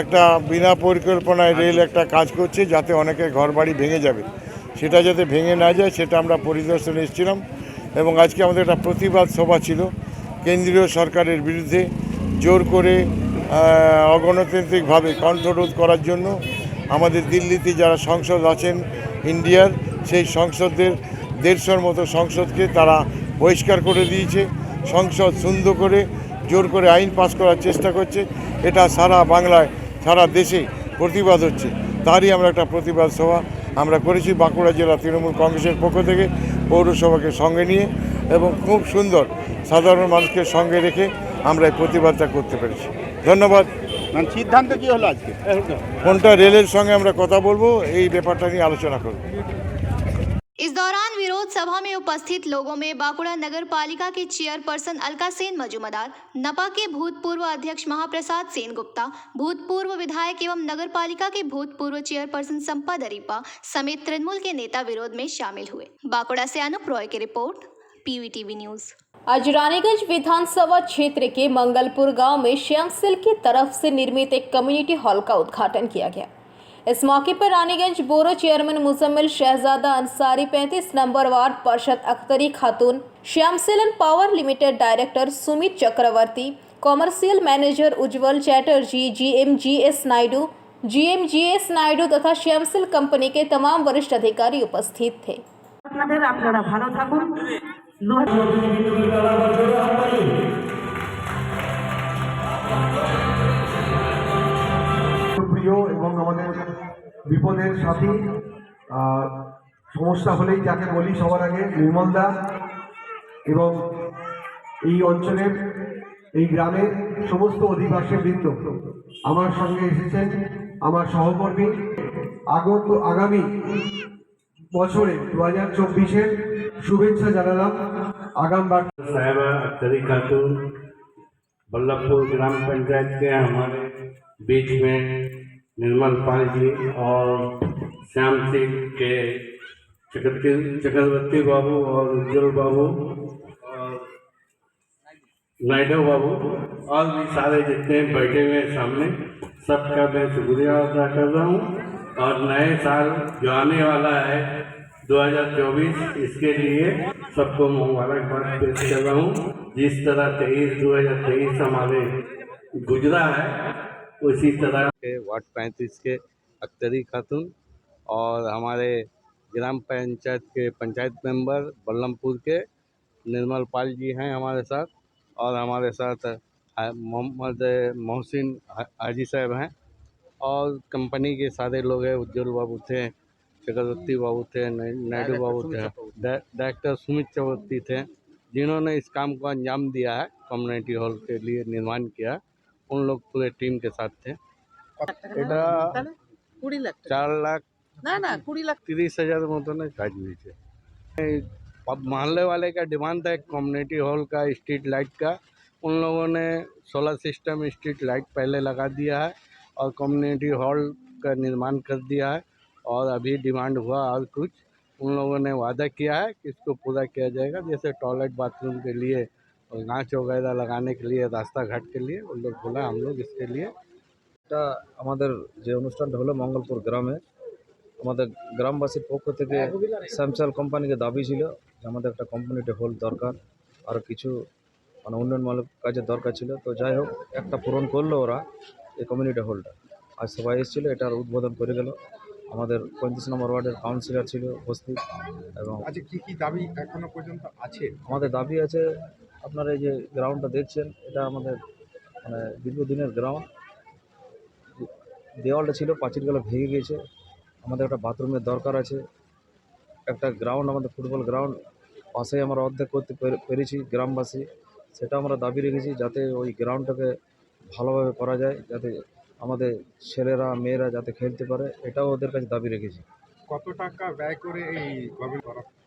একটা বিনা পরিকল্পনায় রেল একটা কাজ করছে যাতে অনেকের ঘরবাড়ি ভেঙে যাবে, সেটা যাতে ভেঙে না যায় সেটা আমরা পরিদর্শনে এসেছিলাম। এবং আজকে আমাদের একটা প্রতিবাদ সভা ছিল কেন্দ্রীয় সরকারের বিরুদ্ধে জোর করে অগণতান্ত্রিকভাবে কণ্ঠরোধ করার জন্য। আমাদের দিল্লিতে যারা সংসদ আছেন ইন্ডিয়ার, সেই সংসদের 150-র মতো সংসদকে তারা বহিষ্কার করে দিয়েছে। সংসদ শূন্য করে জোর করে আইন পাস করার চেষ্টা করছে। এটা সারা বাংলায় সারা দেশে প্রতিবাদ হচ্ছে, তারই আমরা একটা প্রতিবাদ সভা আমরা করেছি বাঁকুড়া জেলা তৃণমূল কংগ্রেসের পক্ষ থেকে পৌরসভাকে সঙ্গে নিয়ে, এবং খুব সুন্দর সাধারণ মানুষকে সঙ্গে রেখে আমরা এই প্রতিবাদটা করতে পেরেছি। ধন্যবাদ। সিদ্ধান্ত কি হলো আজকে? কোনটা রেলের সঙ্গে আমরা কথা বলবো, এই ব্যাপারটা নিয়ে আলোচনা করব। इस दौरान विरोध सभा में उपस्थित लोगों में बांकुड़ा नगर पालिका के चेयरपर्सन अलका सेन मजूमदार, नपा के भूतपूर्व अध्यक्ष महाप्रसाद सेन गुप्ता, भूतपूर्व विधायक एवं नगर पालिका के भूतपूर्व चेयरपर्सन संपा दरीपा समेत तृणमूल के नेता विरोध में शामिल हुए। बांकुड़ा से अनूप रॉय की रिपोर्ट, PVTV न्यूज। आज रानीगंज विधानसभा क्षेत्र के मंगलपुर गांव में श्याम सेल की तरफ से निर्मित एक कम्युनिटी हॉल का उद्घाटन किया गया। इस मौके पर Raniganj borough chairman Mujammil Shahzada Ansari, 35 number ward पार्षद Akhtari Khatun, Shyam Sel and power limited director Sumit Chakraborty, commercial manager Ujjwal Chatterjee, GMGS Naidu तथा श्याम सेल कंपनी के तमाम वरिष्ठ अधिकारी उपस्थित थे। প্রিয় এবং আমাদের বিপদের সাথী, সমস্যা হলেই যাকে বলি সবার আগে নির্মলদা, এবং এই অঞ্চলের এই গ্রামের সমস্ত অধিবাসী বৃন্দ আমার সঙ্গে এসেছেন, আমার সহকর্মী। আগামী বছরে 2024-এর শুভেচ্ছা জানালাম। साहिबा अख्तरी खातून बल्लभपुर ग्राम पंचायत के हमारे बीच में निर्मल पाल जी और श्याम सिंह के चक्रवर्ती बाबू और उज्जवल बाबू और नायडू बाबू और भी सारे जितने बैठे हुए हैं सामने, सबका मैं शुक्रिया अदा कर रहा हूँ। और नए साल जो आने वाला है 2024, इसके लिए सबको मुबारकबाद पेश कर रहा हूँ। जिस तरह 2023 हमारे गुजरा है, उसी तरह वार्ड 35 के अख्तरी खातून और हमारे ग्राम पंचायत के पंचायत मेंबर बल्लभपुर के निर्मल पाल जी हैं हमारे साथ, और हमारे साथ मोहम्मद मोहसिन हाजी साहब हैं, और कंपनी के सारे लोग हैं। उज्जवल बाबू थे, चक्रवर्ती बाबू थे, नायडू बाबू थे, डायरेक्टर सुमित चक्रवर्ती थे, जिन्होंने इस काम को अंजाम दिया है, कम्युनिटी हॉल के लिए निर्माण किया। उन लोग पूरे टीम के साथ थे। এটা 4,30,000 মতো না কাজ হয়েছে। मोहल्ले वाले का डिमांड था एक कम्युनिटी हॉल का, स्ट्रीट लाइट का। उन लोगों ने सोलर सिस्टम स्ट्रीट लाइट पहले लगा दिया है और कम्युनिटी हॉल का निर्माण कर दिया है। और अभी डिमांड हुआ और कुछ उन लोगों ने वादा किया है कि इसको पूरा किया जाएगा, जैसे टॉयलेट बाथरूम के लिए और गाछ वगैरह लगाने के लिए, रास्ता घाट के लिए उन लोग बोला हम लोग इसके लिए। এটা আমাদের যে অনুষ্ঠানটা হলো মঙ্গলপুর গ্রামে, আমাদের গ্রামবাসীর পক্ষ থেকে স্যামসাং কোম্পানিকে দাবি ছিল যে আমাদের একটা কমিউনিটি হল দরকার, আর কিছু মানে উন্নয়নমূলক কাজের দরকার ছিল। তো যাই হোক, একটা পূরণ করলো ওরা, এই কমিউনিটি হলটা। আজ সবাই এসেছিলো, এটার উদ্বোধন করে গেল। আমাদের 35 নম্বর ওয়ার্ডের কাউন্সিলর ছিল উপস্থিত। এবং কি দাবি এখনো পর্যন্ত আছে? আমাদের দাবি আছে, আপনারা এই যে গ্রাউন্ডটা দেখছেন, এটা আমাদের মানে দীর্ঘদিনের গ্রাউন্ড। দেওয়ালটা ছিল, পাঁচিলগুলো ভেঙে গিয়েছে। আমাদের একটা বাথরুমের দরকার আছে। একটা গ্রাউন্ড, আমাদের ফুটবল গ্রাউন্ড পাশেই আমরা অর্ধেক করতে পেরেছি গ্রামবাসী, সেটা আমরা দাবি রেখেছি যাতে ওই গ্রাউন্ডটাকে ভালোভাবে করা যায়, যাতে আমাদের ছেলেরা মেয়েরা যাতে খেলতে পারে, এটাও ওদের কাছে দাবি রেখেছি। কত টাকা ব্যয় করে এই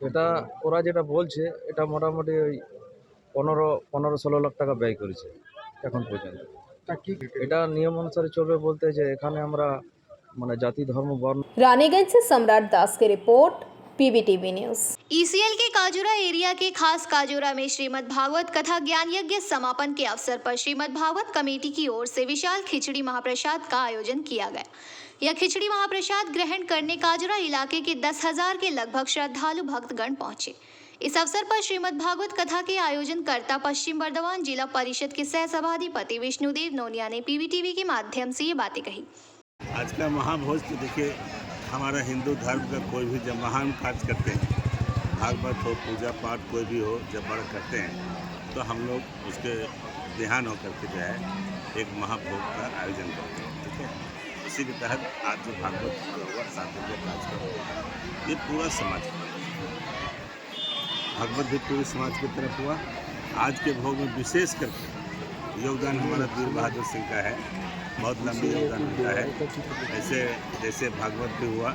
এটা ওরা যেটা বলছে, এটা মোটামুটি ওই 15-16 লাখ টাকা ব্যয় করেছে এখন পর্যন্ত। এটা নিয়ম অনুসারে চলবে বলতে যে এখানে আমরা মানে জাতি ধর্ম বর্ণ। रानीगंज से सम्राट दास की रिपोर्ट, PVTV न्यूज। ECL के काजूरा एरिया के खास काजूरा में श्रीमद् भागवत कथा ज्ञान यज्ञ समापन के अवसर पर श्रीमद् भागवत कमेटी की ओर से विशाल खिचड़ी महाप्रसाद का आयोजन किया गया। यह खिचड़ी महाप्रसाद ग्रहण करने काजूरा इलाके के 10,000 के लगभग श्रद्धालु भक्तगण पहुंचे। इस अवसर पर श्रीमद् भागवत कथा के आयोजन करता पश्चिम बर्धमान जिला परिषद के सह सभाधिपति विष्णुदेव नोनिया ने PVTV के माध्यम से ये बातें कही। आज का महाभोज तो देखिए, हमारा हिंदू धर्म का कोई भी जब महान कार्य करते हैं, भागवत हो, पूजा पाठ कोई भी हो, जब बड़ा करते हैं तो हम लोग उसके ध्यान होकर के जो है एक महाभोग का आयोजन करते हैं। ठीक है, इसी के तहत आज जो भागवत हुआ 7 दिन का कार्यक्रम, ये पूरा समाज भागवत भी पूरे समाज की तरफ हुआ। आज के भोग में विशेष करके योगदान हमारा वीर बहादुर सिंह का है, बहुत लंबी योगदान मिला है। जैसे भागवत भी हुआ,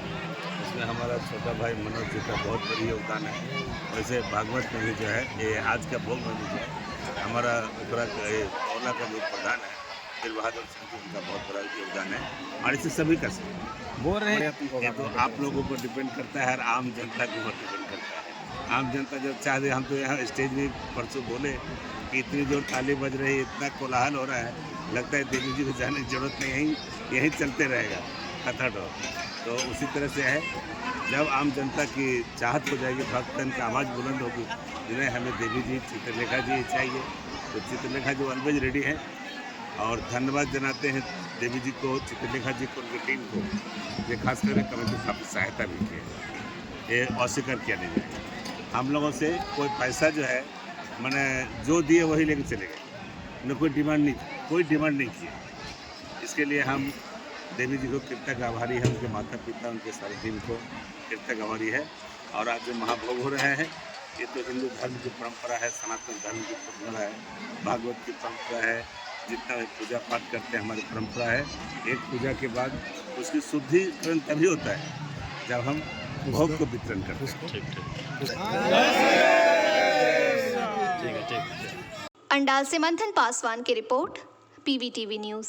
उसमें में हमारा छोटा भाई मनोज जी का बहुत बड़ी योगदान है। वैसे भागवत में भी जो है ये आज का भोग में भी जो है हमारा ओला का जो प्रधान है दिल बहादुर सिंह जी, उनका बहुत बड़ा योगदान है और इसे सभी का बोल रहे हैं। ये तो आप लोगों पर डिपेंड करता है और आम जनता के ऊपर डिपेंड करता है। आम जनता जब चाहते, हम तो यहाँ स्टेज में परसों बोले कि इतनी जोर ताली बज रही है, इतना कोलाहल हो रहा है, लगता है देवी जी को जाने की जरूरत नहीं, यहीं चलते रहेगा कथा डोर। तो उसी तरह से है, जब आम जनता की चाहत हो जाएगी, भक्तन की आवाज़ बुलंद होगी, जिन्हें हमें देवी जी चित्रलेखा जी चाहिए, तो चित्रलेखा जी ऑलवेज रेडी हैं। और धन्यवाद जनाते हैं देवी जी को, चित्रलेखा जी को, उनकी टीम को, ये खास करके कमेटी काफ़ी सहायता भी की है, ये अस्वीकार किया नहीं जाएगा। हम लोगों से कोई पैसा जो है मैंने जो दिए वही लेकर चले गए, न कोई डिमांड नहीं की। इसके लिए हम देवी जी को कृतज्ञ आभारी है, उनके माता पिता, उनके सारी टीम को कृतज्ञ आभारी है। और आज जो महाभोग हो रहे हैं, ये तो हिंदू धर्म की परंपरा है, सनातन धर्म की परंपरा है, भागवत की परंपरा है, जितना भी पूजा पाठ करते हैं हमारी परंपरा है। एक पूजा के बाद उसकी शुद्धिकरण तभी होता है जब हम भोग को वितरण करते हैं। अंडाल से मंथन पासवान की report, PVTV news.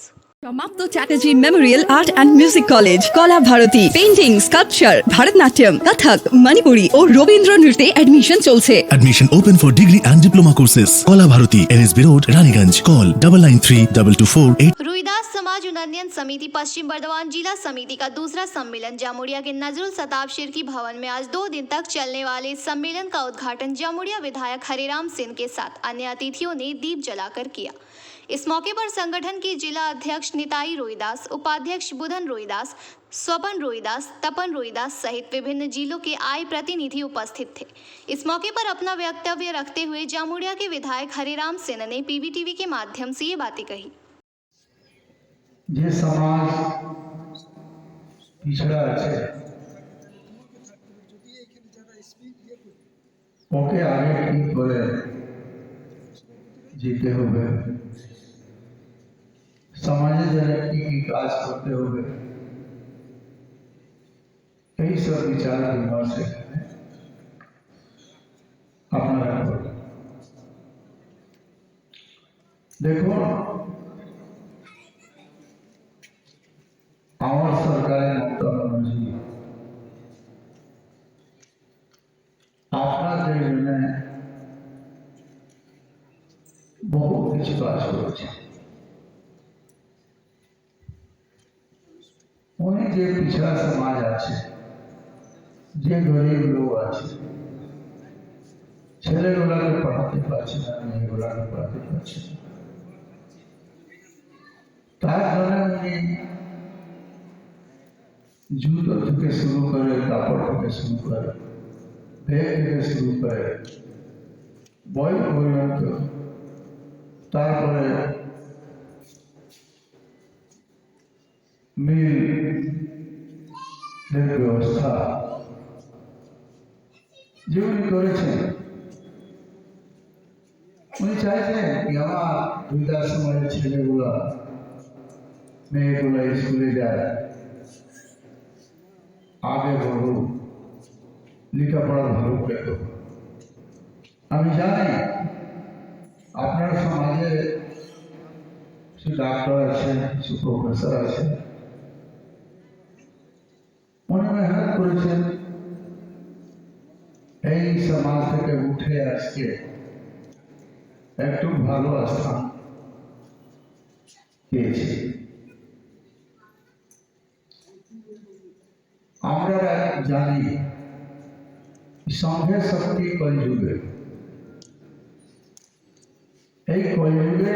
Mapto Chatterjee Memorial Art and Music College, Kola Bharati, Painting, Sculpture, Bharatnatyam, Kathak, Manipuri और রবীন্দ্র নৃত্যে এডমিশন চলছে। Admission open for degree and diploma courses. Kola Bharati, NSB Road, Raniganj. Call 993224. Ruidas समाज उन्नयन समिति पश्चिम बर्धमान जिला समिति का दूसरा सम्मेलन जामुड़िया के नजरुल सताब शिरकी भवन में आज 2 दिन तक चलने वाले इस सम्मेलन का उद्घाटन जामुड़िया विधायक हरिराम सिंह के साथ अन्य अतिथियों ने दीप जलाकर किया। इस मौके पर संगठन के जिला अध्यक्ष निताई रोहिदास, उपाध्यक्ष बुधन रोहिदास, स्वपन रोहिदास, तपन रोहिदास सहित विभिन्न जिलों के आए प्रतिनिधि उपस्थित थे। इस मौके पर अपना वक्तव्य रखते हुए जामुड़िया के विधायक हरिराम सिन्हा ने PVTV के माध्यम से ये बातें कही। যে সমাজ পিছড়া আছে ওকে আগে ঠিক করে যেতে হবে, সমাজে যারা কি কি কাজ করতে হবে এই সব বিচার বিমর্শ আপনারা করবেন। দেখুন, আমার সরকারের মমতা ব্যানার্জি আপনাদের জন্য বহু কিছু কাজ করেছে। উনি যে পিছড়া সমাজ আছে, যে গরিব লোক আছে, ছেলেগুলাকে পড়াতে পারছে না, মেয়েগুলাকে পড়াতে পারছে না, তার জন্য উনি জুতো থেকে শুরু করে, কাপড় থেকে শুরু করে, ব্যাগ থেকে শুরু করে, বই পর্যন্ত, তারপরে মিলের ব্যবস্থা যে উনি করেছেন। উনি চাইছেন কি আমার রুইদাস সমাজের ছেলেগুলা, মেয়েগুলা স্কুলে যায়, आगे बढ़ो, लिखा पढ़ा भालो करो। আমি জানি আপনার সমাজে কিছু ডাক্তার আছে, কিছু প্রফেসর আছে, উনি মেহনত করেছেন এই সমাজ থেকে উঠে আজকে একটু ভালো স্থান পেয়েছে। আমরা জানি সংঘের শক্তি কলিযুগে, এই কলিযুগে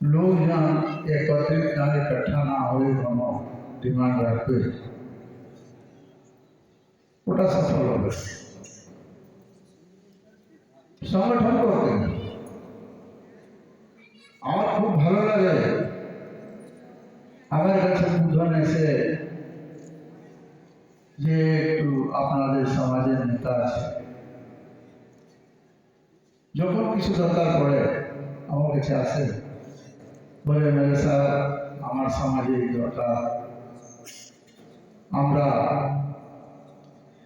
लोग जहाँ एकत्रित ना इकट्ठा ना हो डिमांड रखते ওটা সফল হবে। সংগঠন করতে আমার খুব ভালো লাগে। আমার কাছে বুধন এসে যে একটু আপনাদের সমাজের নেতা আছে, যখন কিছু দরকার পড়ে আমার কাছে আসে, বলে মেরে সাহেব আমার সমাজে দরকার। আমরা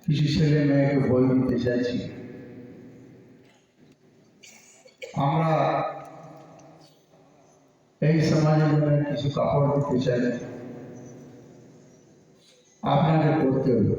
কিছু ছেলে মেয়েকে বই দিতে চাইছি, আমরা এই সমাজের জন্য কিছু কাপড় দিতে চাই। আপনাদের করতে হবে।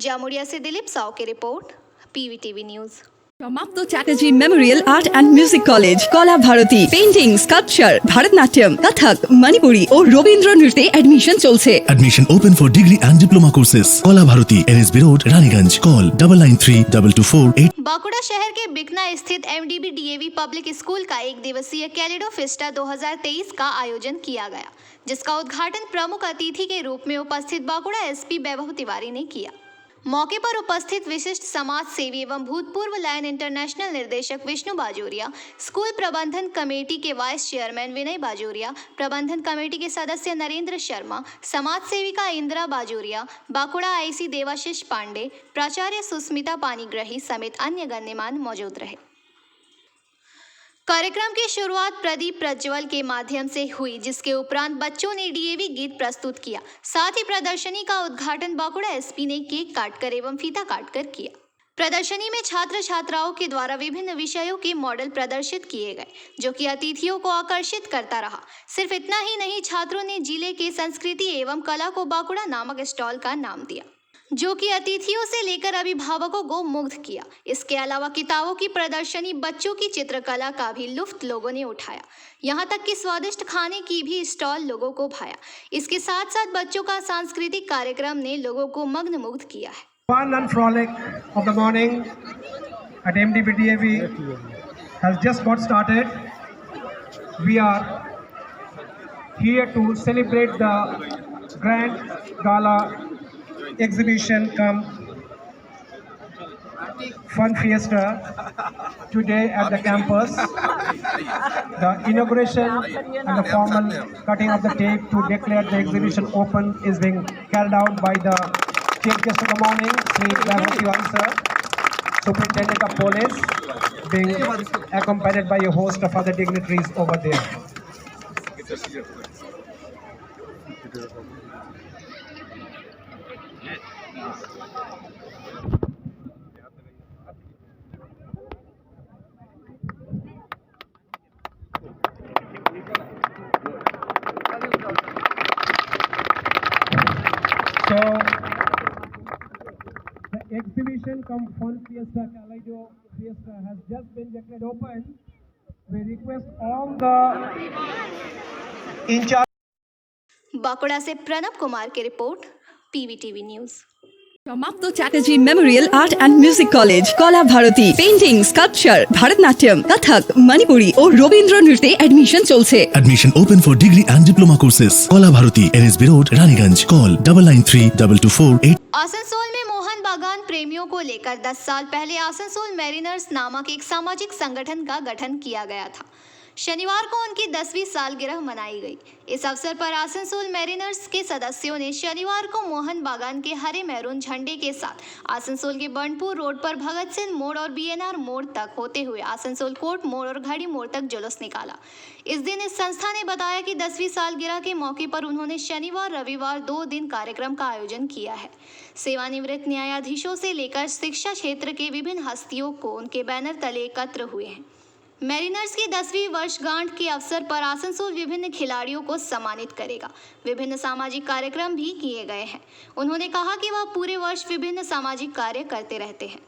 जामुड़िया से दिलीप साव की रिपोर्ट, पीवीटीवी न्यूज। সমাপ্ত Chatterjee memorial art and music college, Kala Bharati, painting, sculpture, Bharatanatyam, Kathak, Manipuri ও রবীন্দ্র নৃত্যে অ্যাডমিশন চলছে। Admission open for degree and diploma courses. Kola Bharati, NSB Road, Raniganj. Call 993224 Bankura शहर के बिकना स्थित एमडीबी डीएवी पब्लिक स्कूल का एक दिवसीय कैलिडो फेस्टा 2023 का आयोजन किया गया, जिसका उद्घाटन प्रमुख अतिथि के रूप में उपस्थित बांकुड़ा एसपी वैभव तिवारी ने किया। मौके पर उपस्थित विशिष्ट समाज सेवी एवं भूतपूर्व लायन इंटरनेशनल निर्देशक विष्णु बाजोरिया, स्कूल प्रबंधन कमेटी के वाइस चेयरमैन विनय बाजोरिया, प्रबंधन कमेटी के सदस्य नरेंद्र शर्मा, समाज सेविका इंदिरा बाजोरिया, बांकुड़ा आईसी देवाशीष पांडे, प्राचार्य सुस्मिता पानीग्रही समेत अन्य गण्यमान्य मौजूद रहे। कार्यक्रम की शुरुआत प्रदीप प्रज्वल के माध्यम से हुई, जिसके उपरांत बच्चों ने डीएवी गीत प्रस्तुत किया। साथ ही प्रदर्शनी का उद्घाटन बांकुड़ा एसपी ने केक काटकर एवं फीता काटकर किया। प्रदर्शनी में छात्र छात्राओं के द्वारा विभिन्न विषयों के मॉडल प्रदर्शित किए गए, जो कि अतिथियों को आकर्षित करता रहा। सिर्फ इतना ही नहीं, छात्रों ने जिले के संस्कृति एवं कला को बांकुड़ा नामक स्टॉल का नाम दिया, जो कि अतिथियों से लेकर अभिभावकों को मुग्ध किया। इसके अलावा किताबों की प्रदर्शनी, बच्चों की चित्रकला का भी लुत्फ लोगों ने उठाया। यहाँ तक कि स्वादिष्ट खाने की भी स्टॉल लोगों को भाया। इसके साथ साथ बच्चों का सांस्कृतिक कार्यक्रम ने लोगों को मग्न-मुग्ध किया है। Fun and frolic of the morning at MDB DAV has just got started. We are here to celebrate the grand gala exhibition cum fun fiesta today at the campus. The inauguration and the formal cutting of the tape to declare the exhibition open is being carried out by the chief guest of the morning, Sri Vaivav Tiwari sir, Superintendent of Police, being accompanied by a host of other dignitaries over there. So, the exhibition cum fun fiesta Kaleido Fiesta has just been declared open. We request all the in charge. Bankura से प्रणब कुमार की report, PVTV news. সমাপ্ত Chatterjee memorial art and music college, Kala Bharati, painting, sculpture, Bharatanatyam, Kathak, Manipuri ও রবীন্দ্র নৃত্যে admission চলছে। Admission open for degree and diploma courses. Kola Bharati, NSB Road, Raniganj. Call 993224 Asansol में मोहन बागान प्रेमियों को लेकर 10 साल पहले आसनसोल मैरिनर्स नामक एक सामाजिक संगठन का गठन किया गया था। शनिवार को उनकी 10वीं सालगिरह मनाई गई। इस अवसर पर आसनसोल मैरिनर्स के सदस्यों ने शनिवार को मोहन बागान के हरे मैरून झंडे के साथ आसनसोल के बर्नपुर रोड पर भगत सिंह मोड़ और बीएनआर मोड़ तक होते हुए आसनसोल कोर्ट मोड़ और घड़ी मोड़ तक जुलूस निकाला। इस दिन इस संस्था ने बताया कि 10वीं सालगिरह के मौके पर उन्होंने शनिवार रविवार 2 दिन कार्यक्रम का आयोजन किया है। सेवानिवृत्त न्यायाधीशों से लेकर शिक्षा क्षेत्र के विभिन्न हस्तियों को उनके बैनर तले एकत्र हुए हैं। मैरिनर्स की 10वीं वर्षगांठ के अवसर पर आसनसोल विभिन्न खिलाड़ियों को सम्मानित करेगा। विभिन्न सामाजिक कार्यक्रम भी किए गए हैं। उन्होंने कहा कि वह पूरे वर्ष विभिन्न सामाजिक कार्य करते रहते हैं।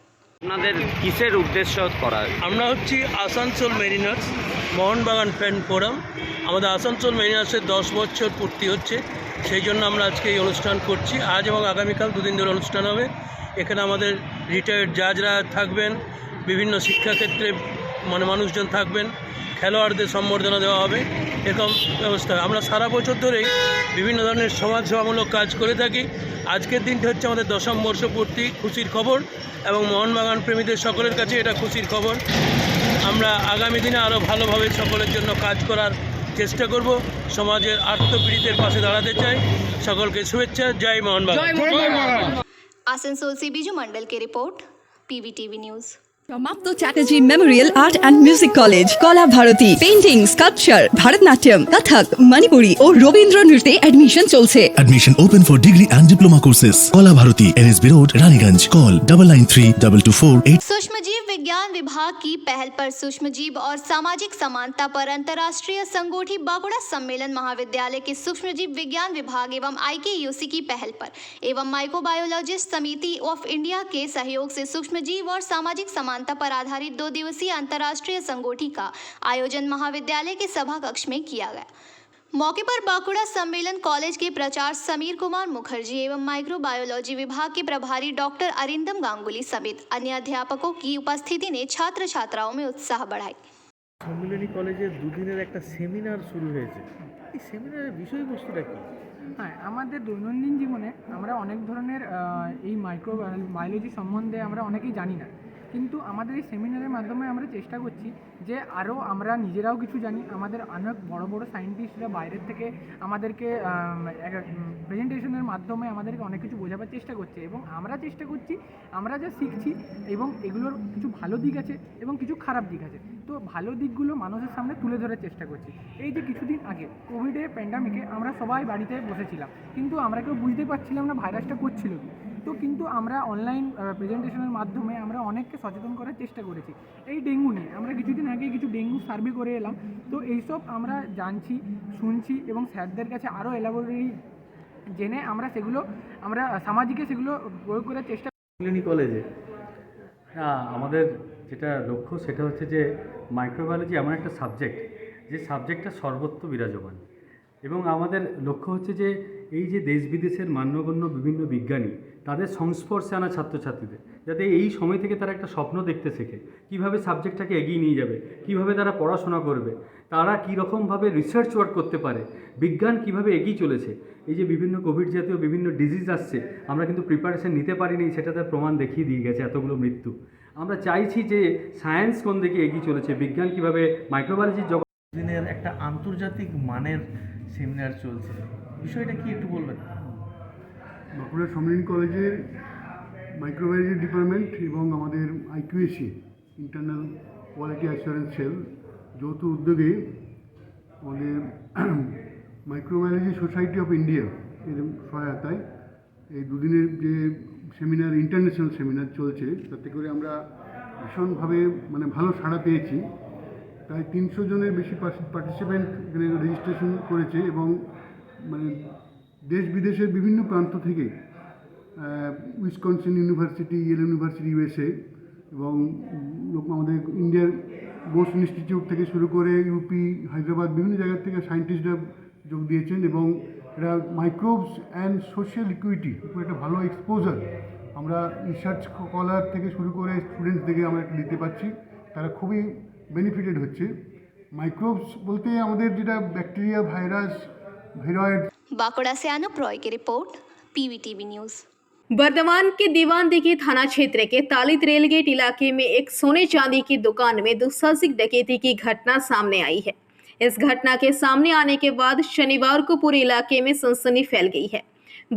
আপনাদের কিসের উদ্দেশ্য করা? আমরা হচ্ছি Asansol Mariners Mohun Bagan fan forum. আমাদের আসানসোল মেরিনার্সের 10 বছর পূর্তি হচ্ছে, সেই জন্য আমরা আজকে এই অনুষ্ঠান করছি। আজ এবং আগামীকাল 2 দিন ধরে অনুষ্ঠান হবে। এখানে আমাদের রিটায়ার্ড জাজরা থাকবেন, বিভিন্ন শিক্ষাক্ষেত্রে মানুষজন থাকবেন, খেলোয়াড়দের সম্বর্ধনা দেওয়া হবে, এরকম ব্যবস্থা। আমরা সারা বছর ধরেই বিভিন্ন ধরনের সমাজসেবামূলক কাজ করে থাকি। আজকের দিনটি হচ্ছে আমাদের 10ম বর্ষপূর্তি, খুশির খবর, এবং মোহনবাগান প্রেমীদের সকলের কাছে এটা খুশির খবর। আমরা আগামী দিনে আরও ভালোভাবে সকলের জন্য কাজ করার চেষ্টা করব। সমাজের আর্তপীড়িতের পাশে দাঁড়াতে চাই। সকলকে শুভেচ্ছা। জয় মোহনবাগান। आसनसोल से बीजू मंडल की रिपोर्ट, पीवीटीवी न्यूज। সমাপ্ত Chatterjee memorial art and music college Kala Bharati painting sculpture Bharatanatyam Kathak Manipuri ও রবীন্দ্র নৃত্যে অ্যাডমিশন চলছে Admission open for degree and diploma courses. Kola Bharati, NSB Road, Raniganj. Call 993224 सूक्ष्मजीव विज्ञान विभाग की पहल पर सूक्ष्मजीव और सामाजिक समानता पर अंतर्राष्ट्रीय संगोष्ठी बांकुड़ा सम्मेलन महाविद्यालय के सूक्ष्मजीव विज्ञान विभाग एवं IKUC की पहल पर एवं माइक्रोबायोलॉजिस्ट समिति ऑफ इंडिया के सहयोग से सूक्ष्मजीव और सामाजिक समानता पर आधारित 2 दिवसीय अंतर्राष्ट्रीय संगोष्ठी का आयोजन महाविद्यालय के सभा कक्ष में किया गया। मौके पर बांकुड़ा सम्मेलन कॉलेज के प्राचार्य समीर कुमार मुखर्जी एवं माइक्रोबायोलॉजी विभाग के प्रभारी डॉक्टर अरिंदम गांगुली समेत अन्य अध्यापकों की उपस्थिति ने छात्र छात्राओं में उत्साह बढ़ाई। সম্মিলনী কলেজে দুদিনের একটা সেমিনার শুরু হয়েছে, এই সেমিনারের বিষয়বস্তুটা কি? হ্যাঁ, আমাদের দৈনন্দিন জীবনে আমরা অনেক ধরনের এই মাইক্রোবায়োলজি সম্বন্ধে আমরা অনেকেই জানি না, কিন্তু আমাদের এই সেমিনারের মাধ্যমে আমরা চেষ্টা করছি যে আরও আমরা নিজেরাও কিছু জানি। আমাদের অনেক বড় বড় সায়েন্টিস্টরা বাইরের থেকে আমাদেরকে প্রেজেন্টেশনের মাধ্যমে আমাদেরকে অনেক কিছু বোঝাবার চেষ্টা করছে এবং আমরা চেষ্টা করছি আমরা যা শিখছি এবং এগুলোর কিছু ভালো দিক আছে এবং কিছু খারাপ দিক আছে, তো ভালো দিকগুলো মানুষের সামনে তুলে ধরার চেষ্টা করছি। এই যে কিছুদিন আগে কোভিডের প্যান্ডামিকে আমরা সবাই বাড়িতে বসেছিলাম, কিন্তু আমরা কেউ বুঝতে পারছিলাম না ভাইরাসটা করছিল কি, তো কিন্তু আমরা অনলাইন প্রেজেন্টেশনের মাধ্যমে আমরা অনেককে সচেতন করার চেষ্টা করেছি। এই ডেঙ্গু নিয়ে আমরা কিছুদিন আগে কিছু ডেঙ্গু সার্ভে করে এলাম, তো এইসব আমরা জানছি, শুনছি এবং স্যারদের কাছে আরও এলাবোরেটরি জেনে আমরা সেগুলো আমরা সামাজিকে সেগুলো প্রয়োগ করার চেষ্টা সম্মিলনী কলেজে আমাদের যেটা লক্ষ্য সেটা হচ্ছে যে মাইক্রোবায়োলজি এমন একটা সাবজেক্ট যে সাবজেক্টটা সর্বত্র বিরাজমান, এবং আমাদের লক্ষ্য হচ্ছে যে এই যে দেশ বিদেশের মান্যগণ্য বিভিন্ন বিজ্ঞানী তাদের সংস্পর্শে আনা ছাত্রছাত্রীদের, যাতে এই সময় থেকে তারা একটা স্বপ্ন দেখতে শেখে, কীভাবে সাবজেক্টটাকে এগিয়ে নিয়ে যাবে, কীভাবে তারা পড়াশোনা করবে, তারা কীরকমভাবে রিসার্চ ওয়ার্ক করতে পারে, বিজ্ঞান কীভাবে এগিয়ে চলেছে। এই যে বিভিন্ন কোভিড জাতীয় বিভিন্ন ডিজিজ আসছে, আমরা কিন্তু প্রিপারেশন নিতে পারিনি, সেটা তার প্রমাণ দেখিয়ে দিয়ে গেছে এতগুলো মৃত্যু। আমরা চাইছি যে সায়েন্স কোন দিকে এগিয়ে চলেছে, বিজ্ঞান কীভাবে মাইক্রোবায়োলজির জগৎ। দিনের একটা আন্তর্জাতিক মানের সেমিনার চলছে, বিষয়টা কি একটু বলবেন? বাঁকুড়া সম্মিলনী কলেজের মাইক্রোবায়োলজি ডিপার্টমেন্ট এবং আমাদের IQAC internal quality assurance sell যৌথ উদ্যোগে আমাদের মাইক্রোবায়োলজি সোসাইটি অফ ইন্ডিয়া এর সহায়তায় এই দুদিনের যে সেমিনার, ইন্টারন্যাশনাল সেমিনার চলছে, তাতে করে আমরা ভীষণভাবে ভালো সাড়া পেয়েছি। প্রায় 300 জনের বেশি পার্টিসিপেন্ট এখানে রেজিস্ট্রেশন করেছে এবং দেশ বিদেশের বিভিন্ন প্রান্ত থেকে Wisconsin university, Yale university USA এবং আমাদের ইন্ডিয়ার বোস ইনস্টিটিউট থেকে শুরু করে ইউপি, হায়দ্রাবাদ, বিভিন্ন জায়গা থেকে সায়েন্টিস্টরা যোগ দিয়েছেন এবং এরা মাইক্রোবস অ্যান্ড সোশ্যাল ইকুইটি একটা ভালো এক্সপোজার আমরা রিসার্চ স্কলার থেকে শুরু করে স্টুডেন্টস থেকে আমরা দিতে পারছি। তারা খুবই বেনিফিটেড হচ্ছে। মাইক্রোবস বলতে আমাদের যেটা ব্যাকটেরিয়া, ভাইরাস, ভিরয়েড। बांकुड़ा से अनुप रॉय की रिपोर्ट, PVTV न्यूज़। बर्धमान के दीवानदिघी थाना क्षेत्र के तालित रेलगेट इलाके में एक सोने चांदी की दुकान में दुस्साहसिक डकैती की घटना सामने आई है। इस घटना के सामने आने के बाद शनिवार को पूरे इलाके में सनसनी फैल गई है।